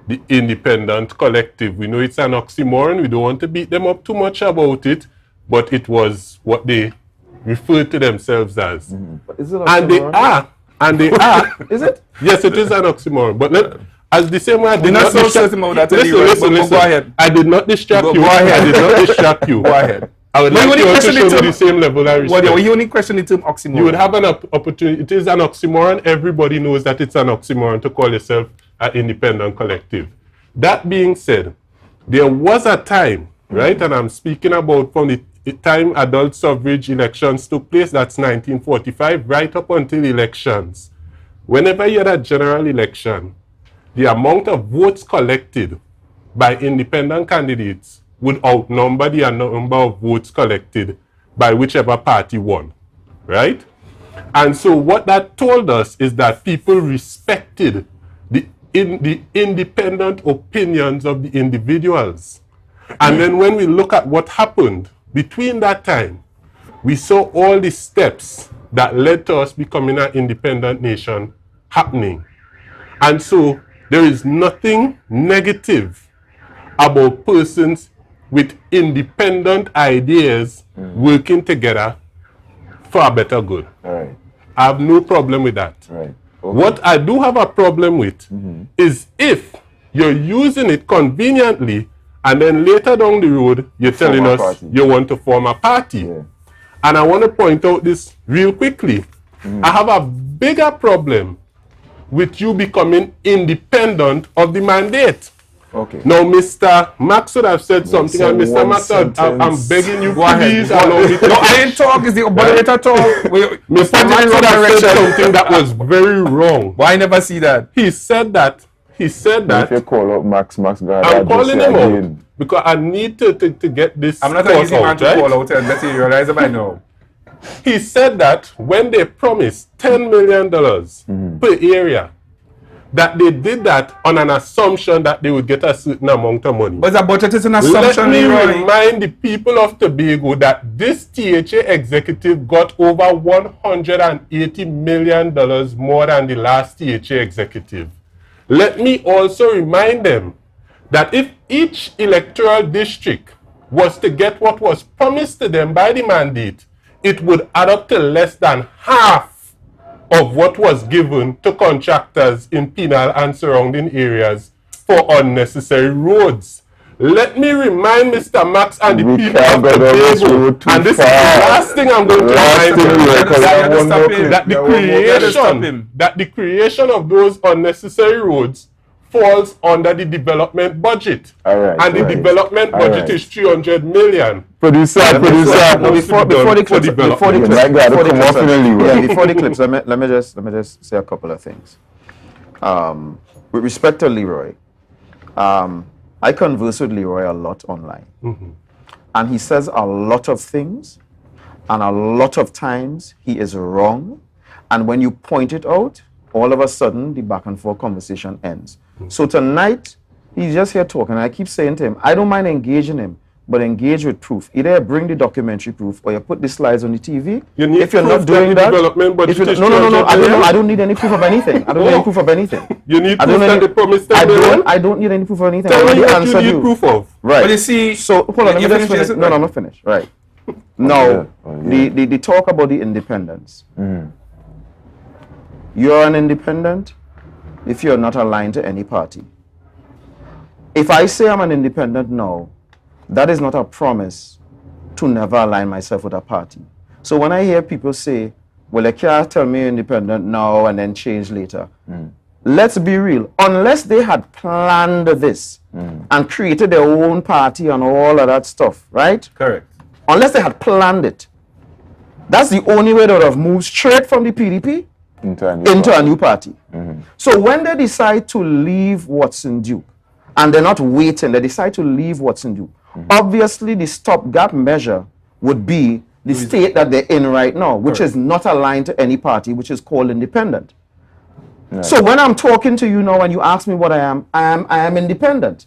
the independent collective. We know it's an oxymoron. We don't want to beat them up too much about it, but it was what they referred to themselves as.
But is it an
And they
oxymoron?
are.
Is it?
Yes, it is an oxymoron. But as the same way I did
not
not
so
distract-
certain about that
Listen,
anyway,
listen,
but
listen.
go ahead.
I did not distract
Go
you.
ahead.
I did not distract you.
Go ahead.
I would
But
like
you only
you also
question
show
the
me
term-
the same level of respect.
Well, you only question the term oxymoron.
You would have an opportunity. It is an oxymoron. Everybody knows that it's an oxymoron to call yourself an independent collective. That being said, there was a time, right, and I'm speaking about from the time adult suffrage elections took place, that's 1945, right up until elections. Whenever you had a general election, the amount of votes collected by independent candidates would outnumber the number of votes collected by whichever party won, right? And so what that told us is that people respected the independent opinions of the individuals. And then when we look at what happened between that time, we saw all the steps that led to us becoming an independent nation happening. And so there is nothing negative about persons with independent ideas working together for a better good.
All right.
I have no problem with that.
Right.
What I do have a problem with is if you're using it conveniently and then later down the road you're telling
Form a
us
party.
you want to form a party.
Yeah.
And I want to point out this real quickly. I have a bigger problem with you becoming independent of the mandate.
Okay.
Now, Mr. Max would have said something, and
say
Mr.
one
Max, I'm
sentence.
begging you,
Go ahead.
please
Go
allow
ahead.
me to
No, I ain't talk. It's the moderator talk.
Mr. Max would have said something that was very wrong.
Why I never see that?
He said that.
If you call out Max God,
I'm calling him out because I need to get this.
I'm not an
thought
easy man
out,
to
right?
call out unless you realize it by now.
He said that when they promised $10 million per area, that they did that on an assumption that they would get a certain amount of money.
But the budget is an
Let
assumption,
me
Leroy.
remind the people of Tobago that this THA executive got over $180 million more than the last THA executive. Let me also remind them that if each electoral district was to get what was promised to them by the mandate, it would add up to less than half of what was given to contractors in penal and surrounding areas for unnecessary roads. Let me remind Mr. Max and the
We
people
can't
of
go down this
Tobago,
road too
and this is the
far.
last thing I'm going to
Last
remind
thing
you,
we
Let
record,
us
I want
stop
more
him.
clip.
that the
Let us stop
creation
him.
that the creation of those unnecessary roads falls under the development budget.
All right,
And the
right.
development
All
budget
right.
is 300 million.
Producer.
No,
supposed
before
to be done
the
for
clips, before the
development.
clips,
My God,
before the
come
clips,
off in a leeway.
yeah, before the clips, let me just say a couple of things. With respect to Leroy, I converse with Leroy a lot online, and he says a lot of things, and a lot of times he is wrong, and when you point it out, all of a sudden the back and forth conversation ends. So tonight he's just here talking. I keep saying to him, I don't mind engaging him, but engage with proof. Either bring the documentary proof or you put the slides on the TV.
You need
if you're
proof
not doing
that the
that,
development budget
if you,
is
no,
300
I don't need any proof of anything. I don't need any proof of anything.
You need
I
proof
don't
that
need-
they promised 10 million?
I don't need any proof of anything. I
Tell me
already
what
answered
you need proof of.
Right.
But you see,
So hold on, let me
you
just
finish,
finish.
yes,
No, I'm not finished. Right. Now, the talk about the independence. You're an independent if you're not aligned to any party. If I say I'm an independent now, that is not a promise to never align myself with a party. So when I hear people say, well, you can't tell me you're independent now and then change later. Let's be real. Unless they had planned this and created their own party and all of that stuff, right?
correct.
Unless they had planned it, that's the only way they would have moved straight from the PDP into a new party. So when they decide to leave Watson Duke, and they're not waiting, they decide to leave Watson Duke, obviously the stopgap measure would be the state that they're in right now, which is not aligned to any party, which is called independent. So when I'm talking to you now and you ask me what I am independent,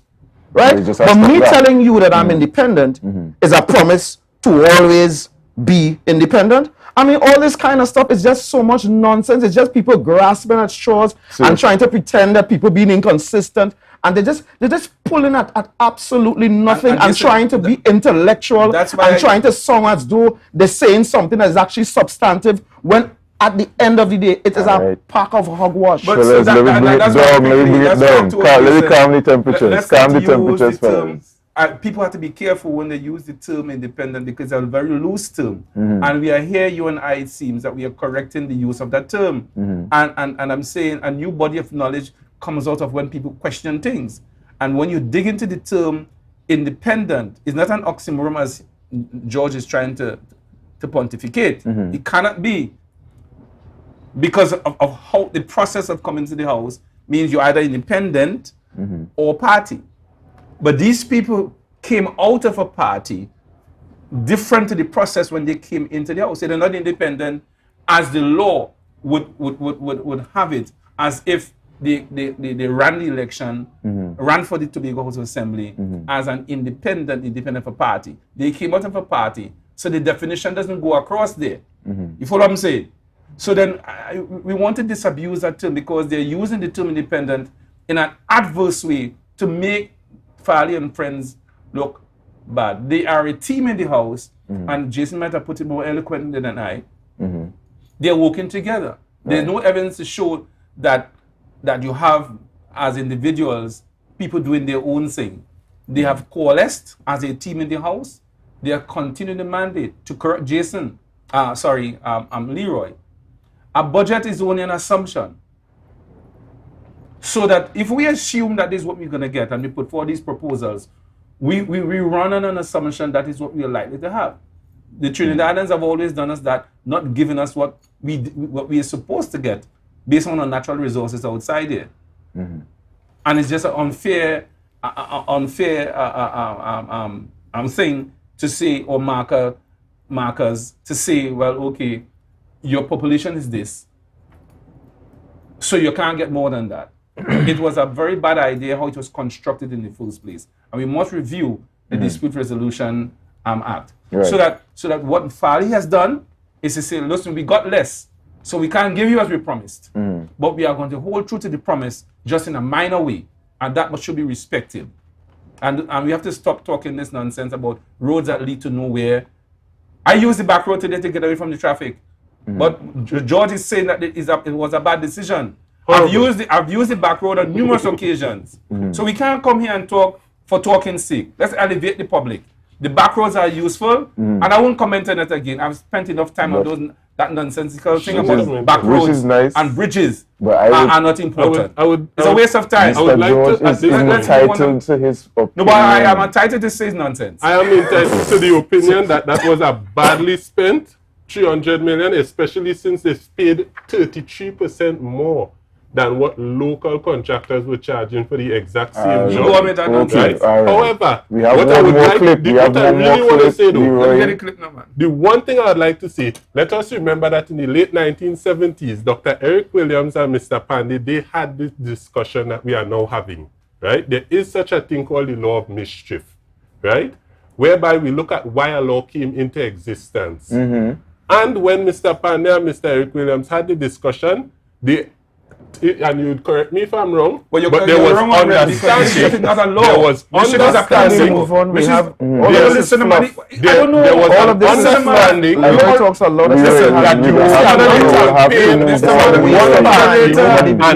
right?
You just
But
have to
me
stop that.
telling you that I'm independent is a promise to always be independent. I mean, all this kind of stuff is just so much nonsense. It's just people grasping at straws and trying to pretend that people being inconsistent. And they're just pulling at absolutely nothing and
this is-
trying to be intellectual
That's why
and trying to sound as though they're saying something that is actually substantive when at the end of the day, it is a
Alright.
pack of hogwash.
But
So
so
let's
that-
let me
that-
bring it
that's
down.
what
Let me bring it
that's
down.
what
Let me
said.
calm the temperatures.
Let's
Calm
not
the temperatures,
use the term.
fellas.
People have to be careful when they use the term independent because it's a very loose term. And we are here, you and I, it seems that we are correcting the use of that term. And I'm saying a new body of knowledge comes out of when people question things. And when you dig into the term independent, it's not an oxymoron as George is trying to pontificate. It cannot be. Because of how the process of coming to the house means you're either independent or party. But these people came out of a party different to the process when they came into the house. They're not independent as the law would have it, as if they ran the election, ran for the Tobago House of Assembly as an independent for party. They came out of a party, so the definition doesn't go across there. You follow what I'm saying? So then we want to disabuse that term because they're using the term independent in an adverse way to make Farley and friends look bad. They are a team in the house, and Jason might have put it more eloquently than I. They're working together. There's no evidence to show that you have, as individuals, people doing their own thing. They have coalesced as a team in the house. They are continuing the mandate to correct Jason. Leroy. A budget is only an assumption. So that if we assume that this is what we're going to get and we put forward these proposals, we run on an assumption that is what we are likely to have. The Trinidadians have always done us that, not giving us what we are supposed to get based on our natural resources outside here. And it's just an unfair thing to say, or markers to say, well, okay, your population is this, so you can't get more than that. It was a very bad idea how it was constructed in the first place, and we must review the Dispute Resolution Act.
Right.
So that what Farley has done is to say, listen, we got less, so we can't give you as we promised, but we are going to hold true to the promise just in a minor way, and that should be respected. And we have to stop talking this nonsense about roads that lead to nowhere. I used the back road today to get away from the traffic. But George is saying that it was a bad decision. I've used the back road on numerous occasions. So we can't come here and talk for talking's sake. Let's elevate the public. The back roads are useful, and I won't comment on it again. I've spent enough time on that nonsensical thing about back roads and bridges are not important. It's a waste of time.
Mr. George is entitled to his opinion.
No, but I am entitled to say his nonsense.
I am entitled to the opinion that was a badly spent 300 million, especially since they paid 33% more than what local contractors were charging for the exact same job.
Go on with that nonsense.
Right.
However,
we have
what I would like,
clip.
what I really want to say though,
Let me get a clip now, man.
the one thing I would like to say, let us remember that in the late 1970s, Dr. Eric Williams and Mr. Pandey, they had this discussion that we are now having, right? There is such a thing called the law of mischief, right? Whereby we look at why a law came into existence. And when Mr. Pandey and Mr. Eric Williams had the discussion, and you would correct me if I'm wrong, but there was understanding.
Not a law.
There was understanding. There was
all of this
understanding.
Everybody talks a lot of
that you cannot pay and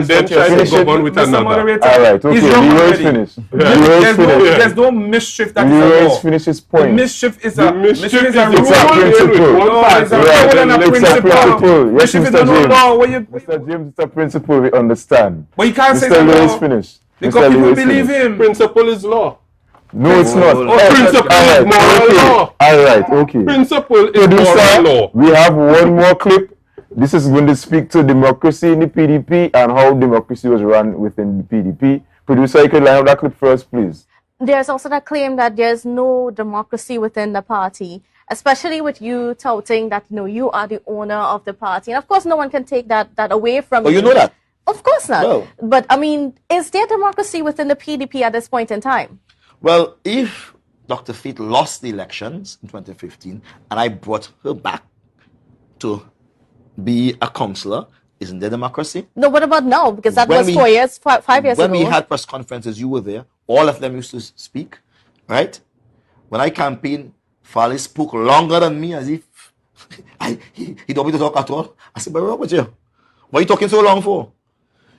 then try to govern with another.
All right, okay. Leroy's finished.
There's no mischief that is a law.
Leroy's finished his point.
The mischief is a rule.
It's a principle. Yes, Mr. James, it's a principle. We understand.
But you can't say
Mr.
that
Lewis finished.
because people believe him.
Principle is law.
No, it's not.
Principle is moral law.
All right, okay.
Principle is moral law.
We have one more clip. This is going to speak to democracy in the PDP and how democracy was run within the PDP. Producer, you can line up that clip first, please.
There's also that claim that there's no democracy within the party, especially with you touting that you are the owner of the party. And of course, no one can take that away from you.
Oh, you know that?
Of course not.
No.
But I mean, is there democracy within the PDP at this point in time?
Well, if Dr. Feet lost the elections in 2015 and I brought her back to be a councillor, isn't there democracy?
No, what about now? Because that was 5 years ago.
When we had press conferences, you were there. All of them used to speak, right? When I campaigned, Farley spoke longer than me as if he don't want me to talk at all. I said, but what you? What are you talking so long for?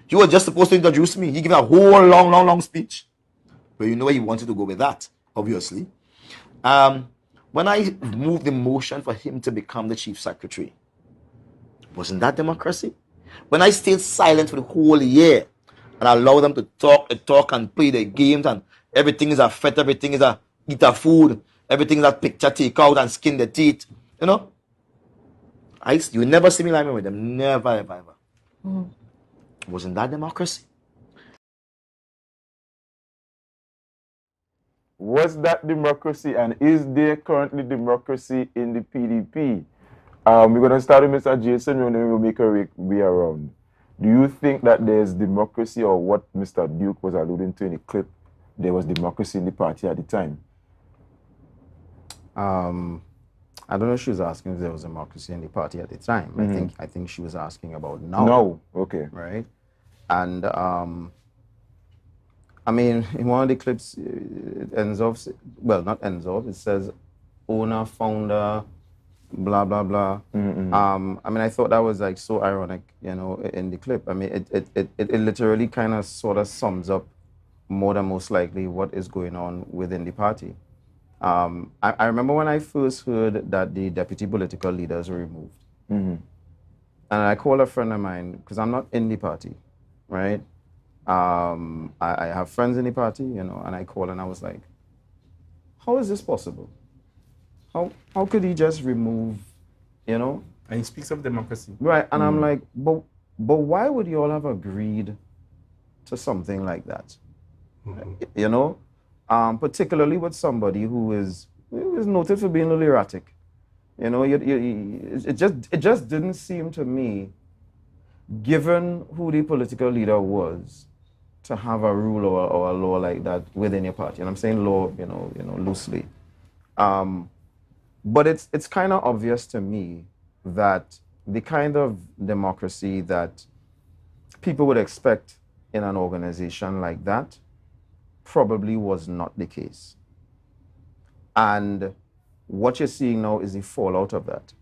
You were just supposed to introduce me. He gave a whole long speech. But you know where he wanted to go with that, obviously. When I moved the motion for him to become the chief secretary, wasn't that democracy? When I stayed silent for the whole year and allowed them to talk and play their games and everything is a fet, everything is a eat a food, everything is a picture take out and skin the teeth, you will never see me lying with them. Never, ever. Wasn't that democracy?
Was that democracy, and is there currently democracy in the PDP? We're going to start with Mr. Jason, and then we'll make our way around. Do you think that there's democracy, or what Mr. Duke was alluding to in the clip, there was democracy in the party at the time?
I don't know if she was asking if there was democracy in the party at the time. I think she was asking about now.
No. Okay.
Right? And I mean, in one of the clips, it ends off, well, not ends off, it says owner, founder, blah, blah, blah. I mean, I thought that was like so ironic, you know, in the clip. I mean, it literally kind of sort of sums up more than most likely what is going on within the party. I remember when I first heard that the deputy political leaders were removed. And I called a friend of mine, because I'm not in the party, right? I have friends in the party, you know, and I called and I was like, how is this possible? How could he just remove, you know?
And he speaks of democracy.
Right, and I'm like, but why would you all have agreed to something like that? You know? Particularly with somebody who is noted for being a little erratic. You know, it just didn't seem to me, given who the political leader was, to have a rule or a law like that within your party. And I'm saying law, you know, loosely. But it's kind of obvious to me that the kind of democracy that people would expect in an organization like that probably was not the case. And what you're seeing now is the fallout of that.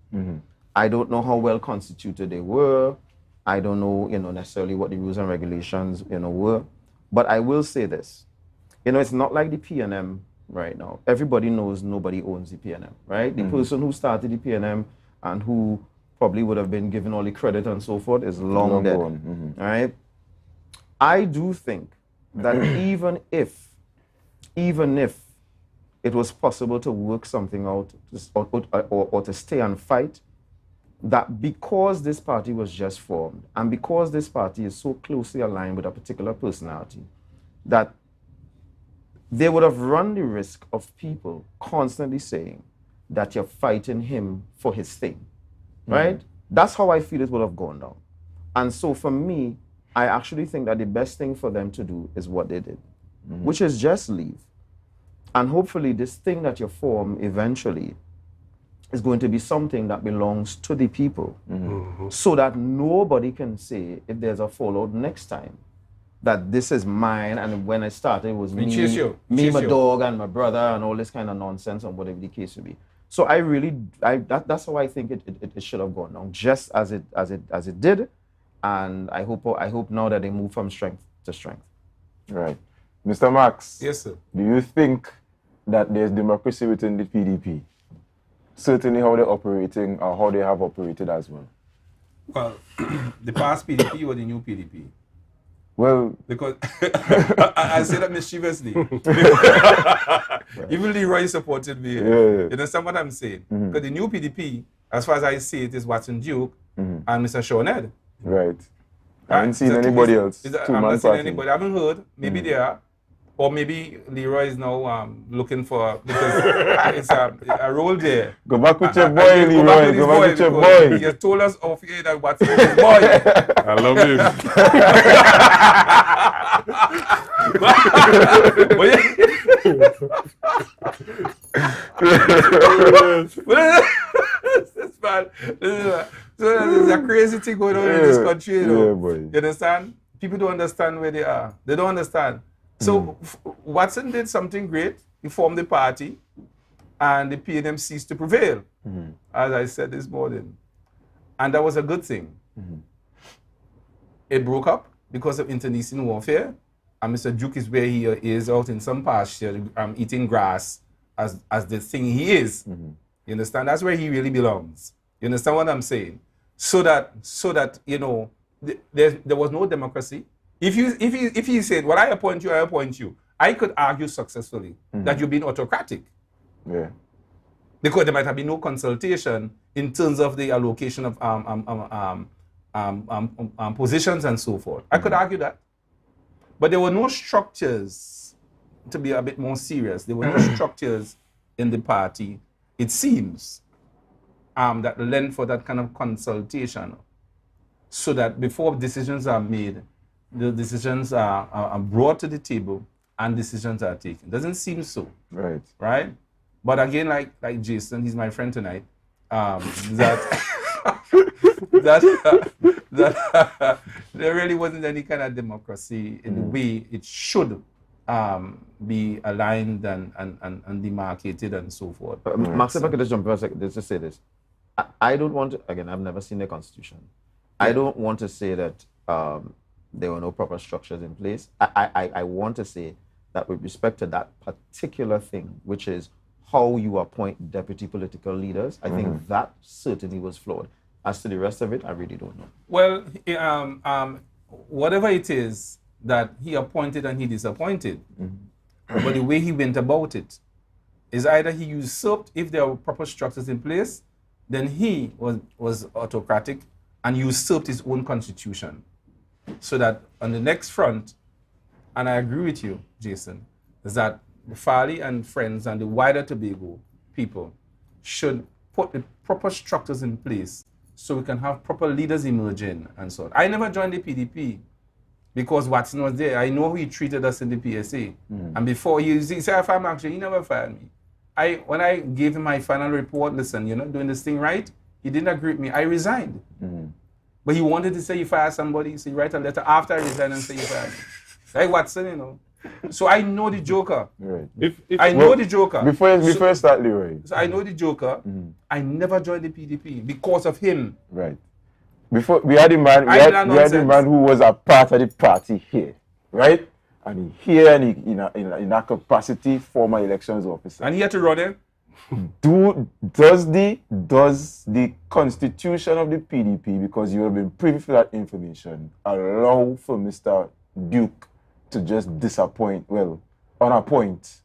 I don't know how well constituted they were. I don't know, you know, necessarily what the rules and regulations, you know, were. But I will say this. You know, it's not like the PNM right now. Everybody knows nobody owns the PNM, right? The person who started the PNM and who probably would have been given all the credit and so forth is long dead, right? I do think that even if it was possible to work something out or to stay and fight, that because this party was just formed and because this party is so closely aligned with a particular personality, that they would have run the risk of people constantly saying that you're fighting him for his thing, right? That's how I feel it would have gone down. And so for me, I actually think that the best thing for them to do is what they did, which is just leave. And hopefully this thing that you form eventually is going to be something that belongs to the people, so that nobody can say, if there's a fallout next time, that this is mine, and when I started it was me, my dog and my brother and all this kind of nonsense and whatever the case would be. So that's how I think it should have gone down, just as it did. And I hope now that they move from strength to strength.
Right. Mr. Max.
Yes, sir.
Do you think that there's democracy within the PDP? Certainly how they're operating, or how they have operated as well.
Well, the past PDP or the new PDP?
Well,
Because I say that mischievously. Even Leroy supported me. You understand what I'm saying? Because the new PDP, as far as I see it, is Watson Duke and Mr. Sean Ed.
Right. I haven't seen anybody else.
I'm not seeing anybody. I haven't heard. Maybe they are. Or maybe Leroy is now looking for, because it's a role there.
Go back with your boy, Leroy. Go back with your boy.
He has told us off here that Watson is his boy.
I love him.
It's bad. So there's a crazy thing going on in this country, you know.
Yeah, boy.
You understand? People don't understand where they are. They don't understand. So Watson did something great. He formed the party, and the PNM ceased to prevail, as I said this morning. And that was a good thing. It broke up because of internecine warfare, and Mr. Duke is where he is, out in some pasture, eating grass as the thing he is. You understand? That's where he really belongs. You understand what I'm saying? So that you know, there was no democracy. If he said, well, I appoint you, I could argue successfully that you're being autocratic.
Yeah.
Because there might have been no consultation in terms of the allocation of positions and so forth. I could argue that. But there were no structures, to be a bit more serious, there were no structures in the party, it seems, that lent for that kind of consultation. so that before decisions are made, the decisions are brought to the table and decisions are taken. Doesn't seem so, right? But again, like Jason, he's my friend tonight. That there really wasn't any kind of democracy in the way it should be aligned and demarcated and so forth.
Max, if I could just jump for a second, just say this. I don't want to, again, I've never seen the Constitution. I don't want to say that there were no proper structures in place. I want to say that with respect to that particular thing, which is how you appoint deputy political leaders, I think that certainly was flawed. As to the rest of it, I really don't know.
Well, whatever it is that he appointed and he disappointed, but the way he went about it is either he usurped, if there were proper structures in place, then he was autocratic and usurped his own constitution. So that on the next front, and I agree with you, Jason, is that the Farley and friends and the wider Tobago people should put the proper structures in place so we can have proper leaders emerging and so on. I never joined the PDP because Watson was there. I know how he treated us in the PSA. And before he said, if I'm actually, he never fired me. When I gave him my final report, listen, you're not doing this thing right, he didn't agree with me. I resigned. But he wanted to say you fire somebody, so you write a letter after I resign and say you fired me. Like Watson, you know. So I know the joker.
Right.
I know the joker.
Before you start, Leroy.
So I know the joker. I never joined the PDP because of him.
Right. Before we had a man, we had a man who was a part of the party here, right? And he here and he in that capacity, former elections officer.
And he had to run it.
Does the constitution of the PDP, because you have been privy to that information, allow for Mr. Duke to just disappoint, unappoint?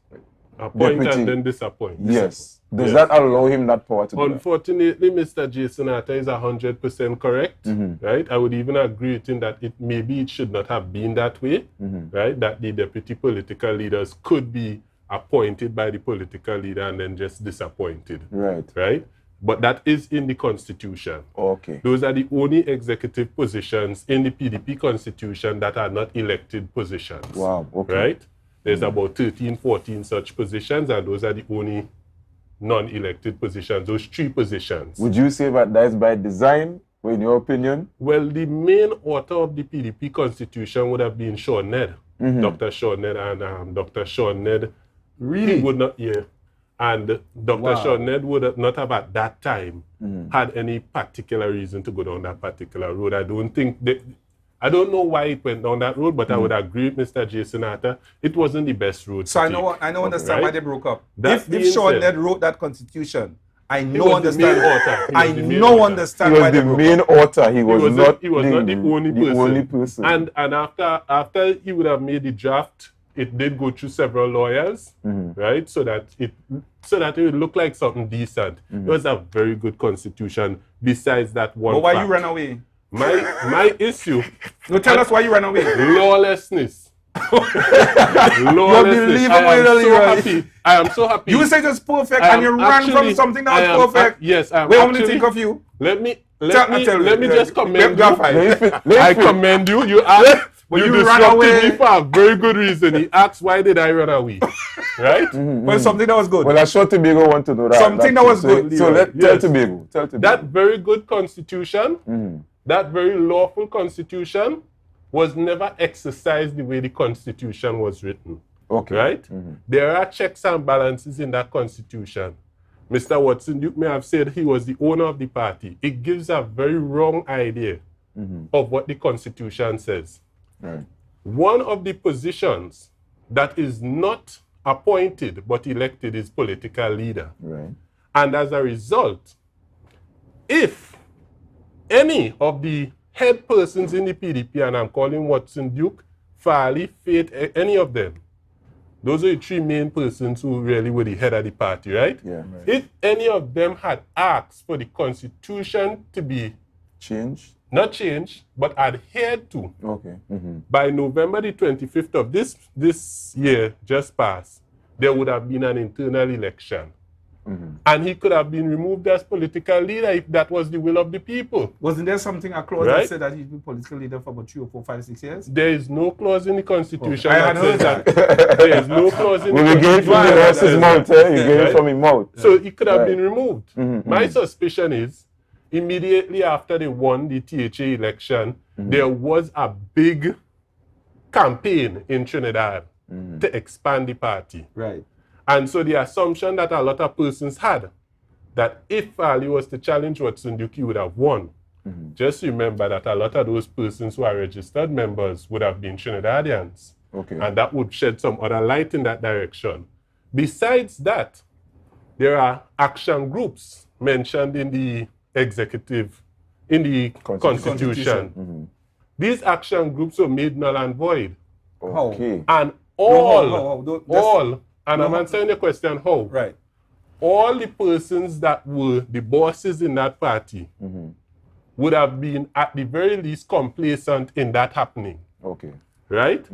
Appoint and then disappoint.
Yes. Does that allow him that power to do that?
Unfortunately, Mr. Jason Atta is 100% correct, right? I would even agree with him that it should not have been that way, right? That the deputy political leaders could be appointed by the political leader and then just disappointed. Right? But that is in the Constitution.
Okay.
Those are the only executive positions in the PDP Constitution that are not elected positions.
Wow. Okay.
Right? There's about 13, 14 such positions, and those are the only non-elected positions, those 3 positions.
Would you say that is by design, in your opinion?
Well, the main author of the PDP Constitution would have been Sean Ned, Dr. Sean Ned, and Dr. Sean Ned really would not, and Dr. Sean Ned would not have at that time had any particular reason to go down that particular road. I don't know why it went down that road, but I would agree with Mr. Jason Atta. It wasn't the best road.
So I know understand why they broke up. If Sean Ned wrote that constitution, I know understand. I know understand why they broke up.
He was the main author. He was not
the only person. And after he would have made the draft, it did go through several lawyers, right? So that it would look like something decent. It was a very good constitution. Besides that one.
But why you ran away?
My issue.
No, tell us why you ran away.
Lawlessness. I am so happy.
You say it's perfect and you ran from something that was perfect.
Yes, I am.
Wait, only think of you.
Let me just commend you.
I
commend you. You asked.
But
you
ran away
me for a very good reason. He asked, why did I run away? Right?
Well, something that was good.
Well, I'm sure Tobago want to know that.
Something that was good.
So tell Tobago.
That very good constitution, that very lawful constitution, was never exercised the way the constitution was written.
Okay.
Right? There are checks and balances in that constitution. Mr. Watson Duke may have said he was the owner of the party. It gives a very wrong idea of what the constitution says.
Right.
One of the positions that is not appointed but elected is political leader.
Right.
And as a result, if any of the head persons in the PDP, and I'm calling Watson Duke, Farley, Faith, any of them, those are the 3 main persons who really were the head of the party, right?
Yeah.
If any of them had asked for the constitution to be not changed, but adhered to, by November the 25th of this year just passed, there would have been an internal election. And he could have been removed as political leader if that was the will of the people.
Wasn't there something, a clause
Right?
that said that he'd be political leader for about 3 or 4, 5, 6 years?
There is no clause in the Constitution
I
that
heard
says that. There is no clause in the
Well, you get it from
Constitution
the
that
horse's
says
mouth,
that.
you get it from his mouth.
So he could have
Right.
been removed. My suspicion is, immediately after they won the THA election, there was a big campaign in Trinidad to expand the party.
Right.
And so the assumption that a lot of persons had, that if Ali was to challenge Watson Duke, he would have won. Just remember that a lot of those persons who are registered members would have been Trinidadians.
Okay.
And that would shed some other light in that direction. Besides that, there are action groups mentioned in the executive, in the Constitution. These action groups were made null and void.
Okay.
And and I'm answering the question how.
Right.
All the persons that were the bosses in that party would have been at the very least complacent in that happening.
Okay.
Right?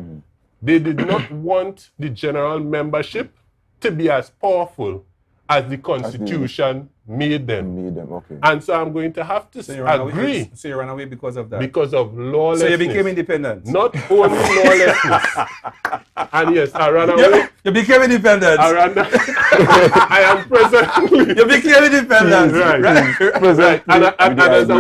They did not want the general membership to be as powerful as the Constitution made them.
Okay.
And so I'm going to have to agree.
So you ran away because of that?
Because of lawlessness.
So you became independent?
Not only lawlessness. And yes, I ran away.
You became independent.
I am presently.
You became independent.
Right. And as a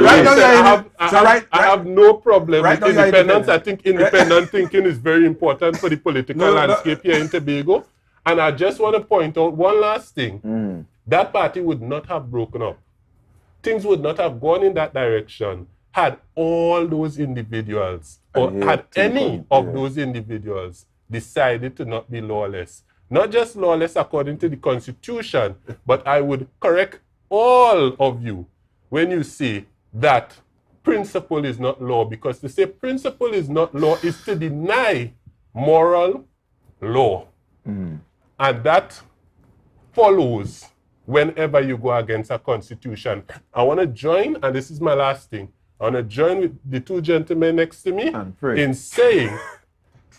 I have no problem with independence. I think independent thinking is very important for the political landscape here in Tobago. And I just want to point out one last thing. That party would not have broken up. Things would not have gone in that direction had all those individuals, or had any of those individuals decided to not be lawless. Not just lawless according to the Constitution, but I would correct all of you when you say that principle is not law, because to say principle is not law is to deny moral law. And that follows whenever you go against a constitution. I want to join, and this is my last thing, I want to join with the two gentlemen next to me in saying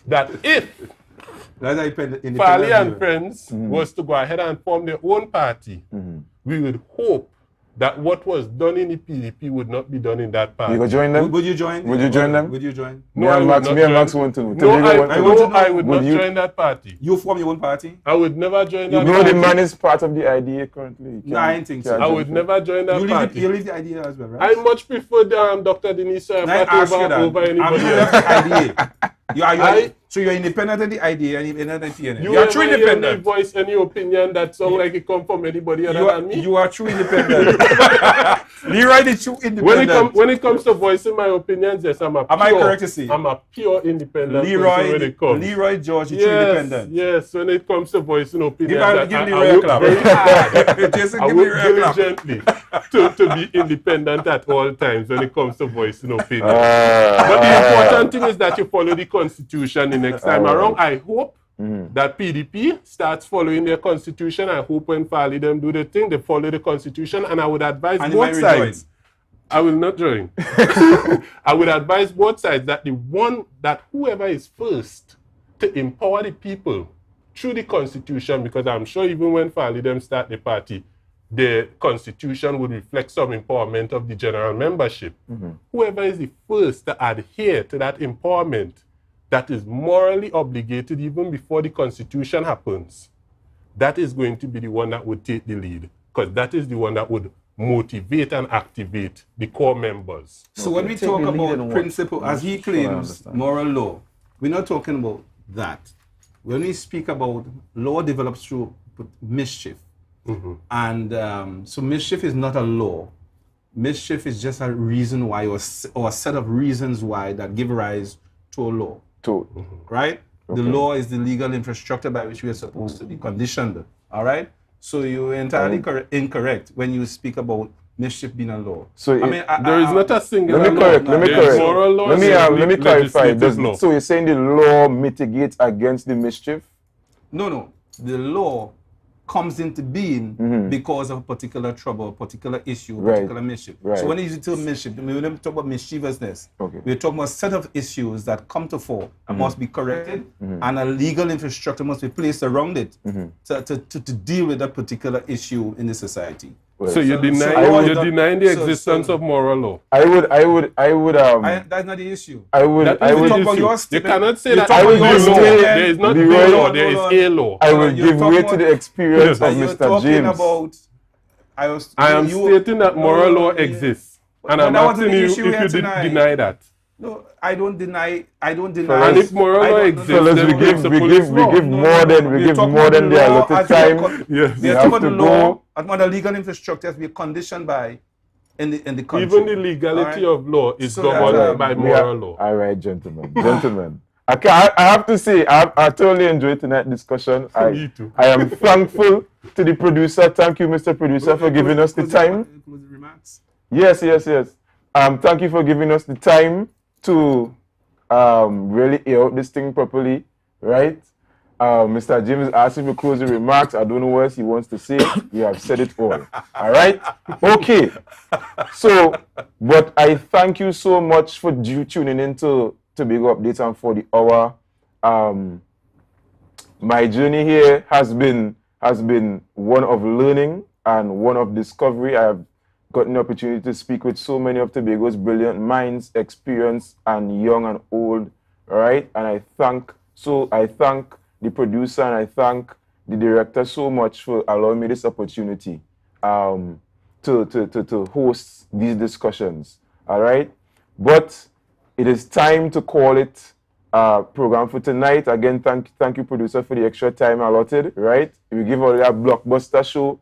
that if Fali and Friends was to go ahead and form their own party, we would hope that what was done in the PDP would not be done in that party.
You go join them?
Would you join?
Would you join them?
Would you join?
Me and Max want to know.
No, I would not join that party.
You form your own party?
I would never join that
party.
party.
The man is part of the idea currently.
No, I don't think so.
I would never join that party.
You leave the idea as well, right?
I much prefer Dr. Denise over anybody else.
So you're independent of the idea and independent of TNM.
You are true independent. Voice any opinion that sounds like it come from anybody other than me.
You are true independent. Leroy the true independent.
When it comes to voicing my opinions, yes, I'm a pure independent.
Leroy George is true independent.
Yes, when it comes to voicing opinions,
give Leroy a clap.
I work diligently to be independent at all times when it comes to voicing opinions. But the important thing is that you follow the Constitution the next time around. I hope that PDP starts following their Constitution. I hope when Fali them do the thing, they follow the Constitution, and I would advise both sides. I will not join. I would advise both sides that whoever is first to empower the people through the Constitution, because I'm sure even when Fali them start the party, the Constitution would reflect some empowerment of the general membership. Whoever is the first to adhere to that empowerment, that is morally obligated even before the Constitution happens, that is going to be the one that would take the lead, because that is the one that would motivate and activate the core members.
So when we talk about principle, as he claims, moral law, we're not talking about that. When we speak about law developed through mischief, and so mischief is not a law. Mischief is just a reason why, or a set of reasons why that give rise to a law. Right? Okay. The law is the legal infrastructure by which we are supposed to be conditioned. All right? So you're entirely incorrect when you speak about mischief being a law.
So
there is not a single
Let me correct. Let me clarify. So you're saying the law mitigates against the mischief?
No. The law comes into being because of a particular trouble, a particular issue, a
Right.
particular mischief.
Right.
So when you use the term mischief, when we talk about mischievousness,
Okay.
we're talking about a set of issues that come to fore and must be corrected, and a legal infrastructure must be placed around it to deal with that particular issue in the society.
So you
So
deny
law is
you're
not-
denying the
so-
existence
so-
of moral law.
I would
That's not the issue.
I would
That
I
is
would
the
talk about
issue.
your
You
statement.
cannot say
You
that
talk
about
there
your
is law.
statement.
There is not the
Leroy,
law, there is a law.
I will
You're
give
talking
way to
about-
the experience of
You're
Mr.
talking
James.
about.
I am stating that moral law
yeah.
exists.
But
And
that
I'm
wasn't
asking
the
you
issue
if
here
you
tonight.
deny that.
No, I don't deny.
And if moral
I
law
don't-
exists,
Fellas,
then
we give
principle is law.
more than we
We're
give
talking
more
about
than the
law
allotted
as we are
time.
Yes.
We
We're
have
talking
to
about the law
go.
and what the legal infrastructure has been conditioned by in the country.
Even the legality
All right?
of law is
So
governed
that,
by
We are-
moral law.
All right, gentlemen. I have to say, I totally enjoyed tonight's discussion.
Me too.
I am thankful to the producer. Thank you, Mr. Producer, for giving us the time.
Closing remarks.
Yes. Thank you for giving us the time to really air out this thing properly, right? Mr. James asked him for closing remarks. I don't know what else he wants to say. You have said it all. All right? Okay. So, but I thank you so much for tuning in to Tobago Updates and for the hour. My journey here has been one of learning and one of discovery. I have gotten the opportunity to speak with so many of Tobago's brilliant minds, experienced and young and old, right? And I thank the producer and I thank the director so much for allowing me this opportunity to host these discussions, all right? But it is time to call it program for tonight. Again, thank you, producer, for the extra time allotted, right? We give all that blockbuster show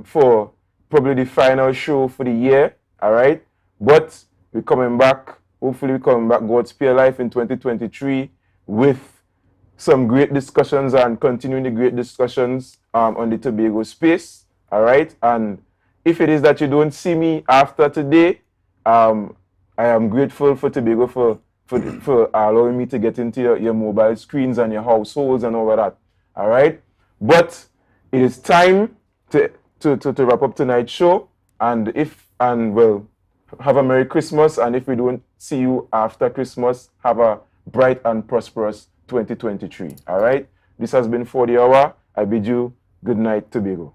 for probably the final show for the year, all right? But we're coming back, hopefully we're coming back, God Spare Life in 2023 with some great discussions and continuing the great discussions on the Tobago space, all right? And if it is that you don't see me after today, I am grateful for Tobago for allowing me to get into your mobile screens and your households and all of that, all right? But it is time to wrap up tonight's show, and well, have a Merry Christmas, and if we don't see you after Christmas, have a bright and prosperous 2023, all right? This has been For the Hour. I bid you good night, Tobago.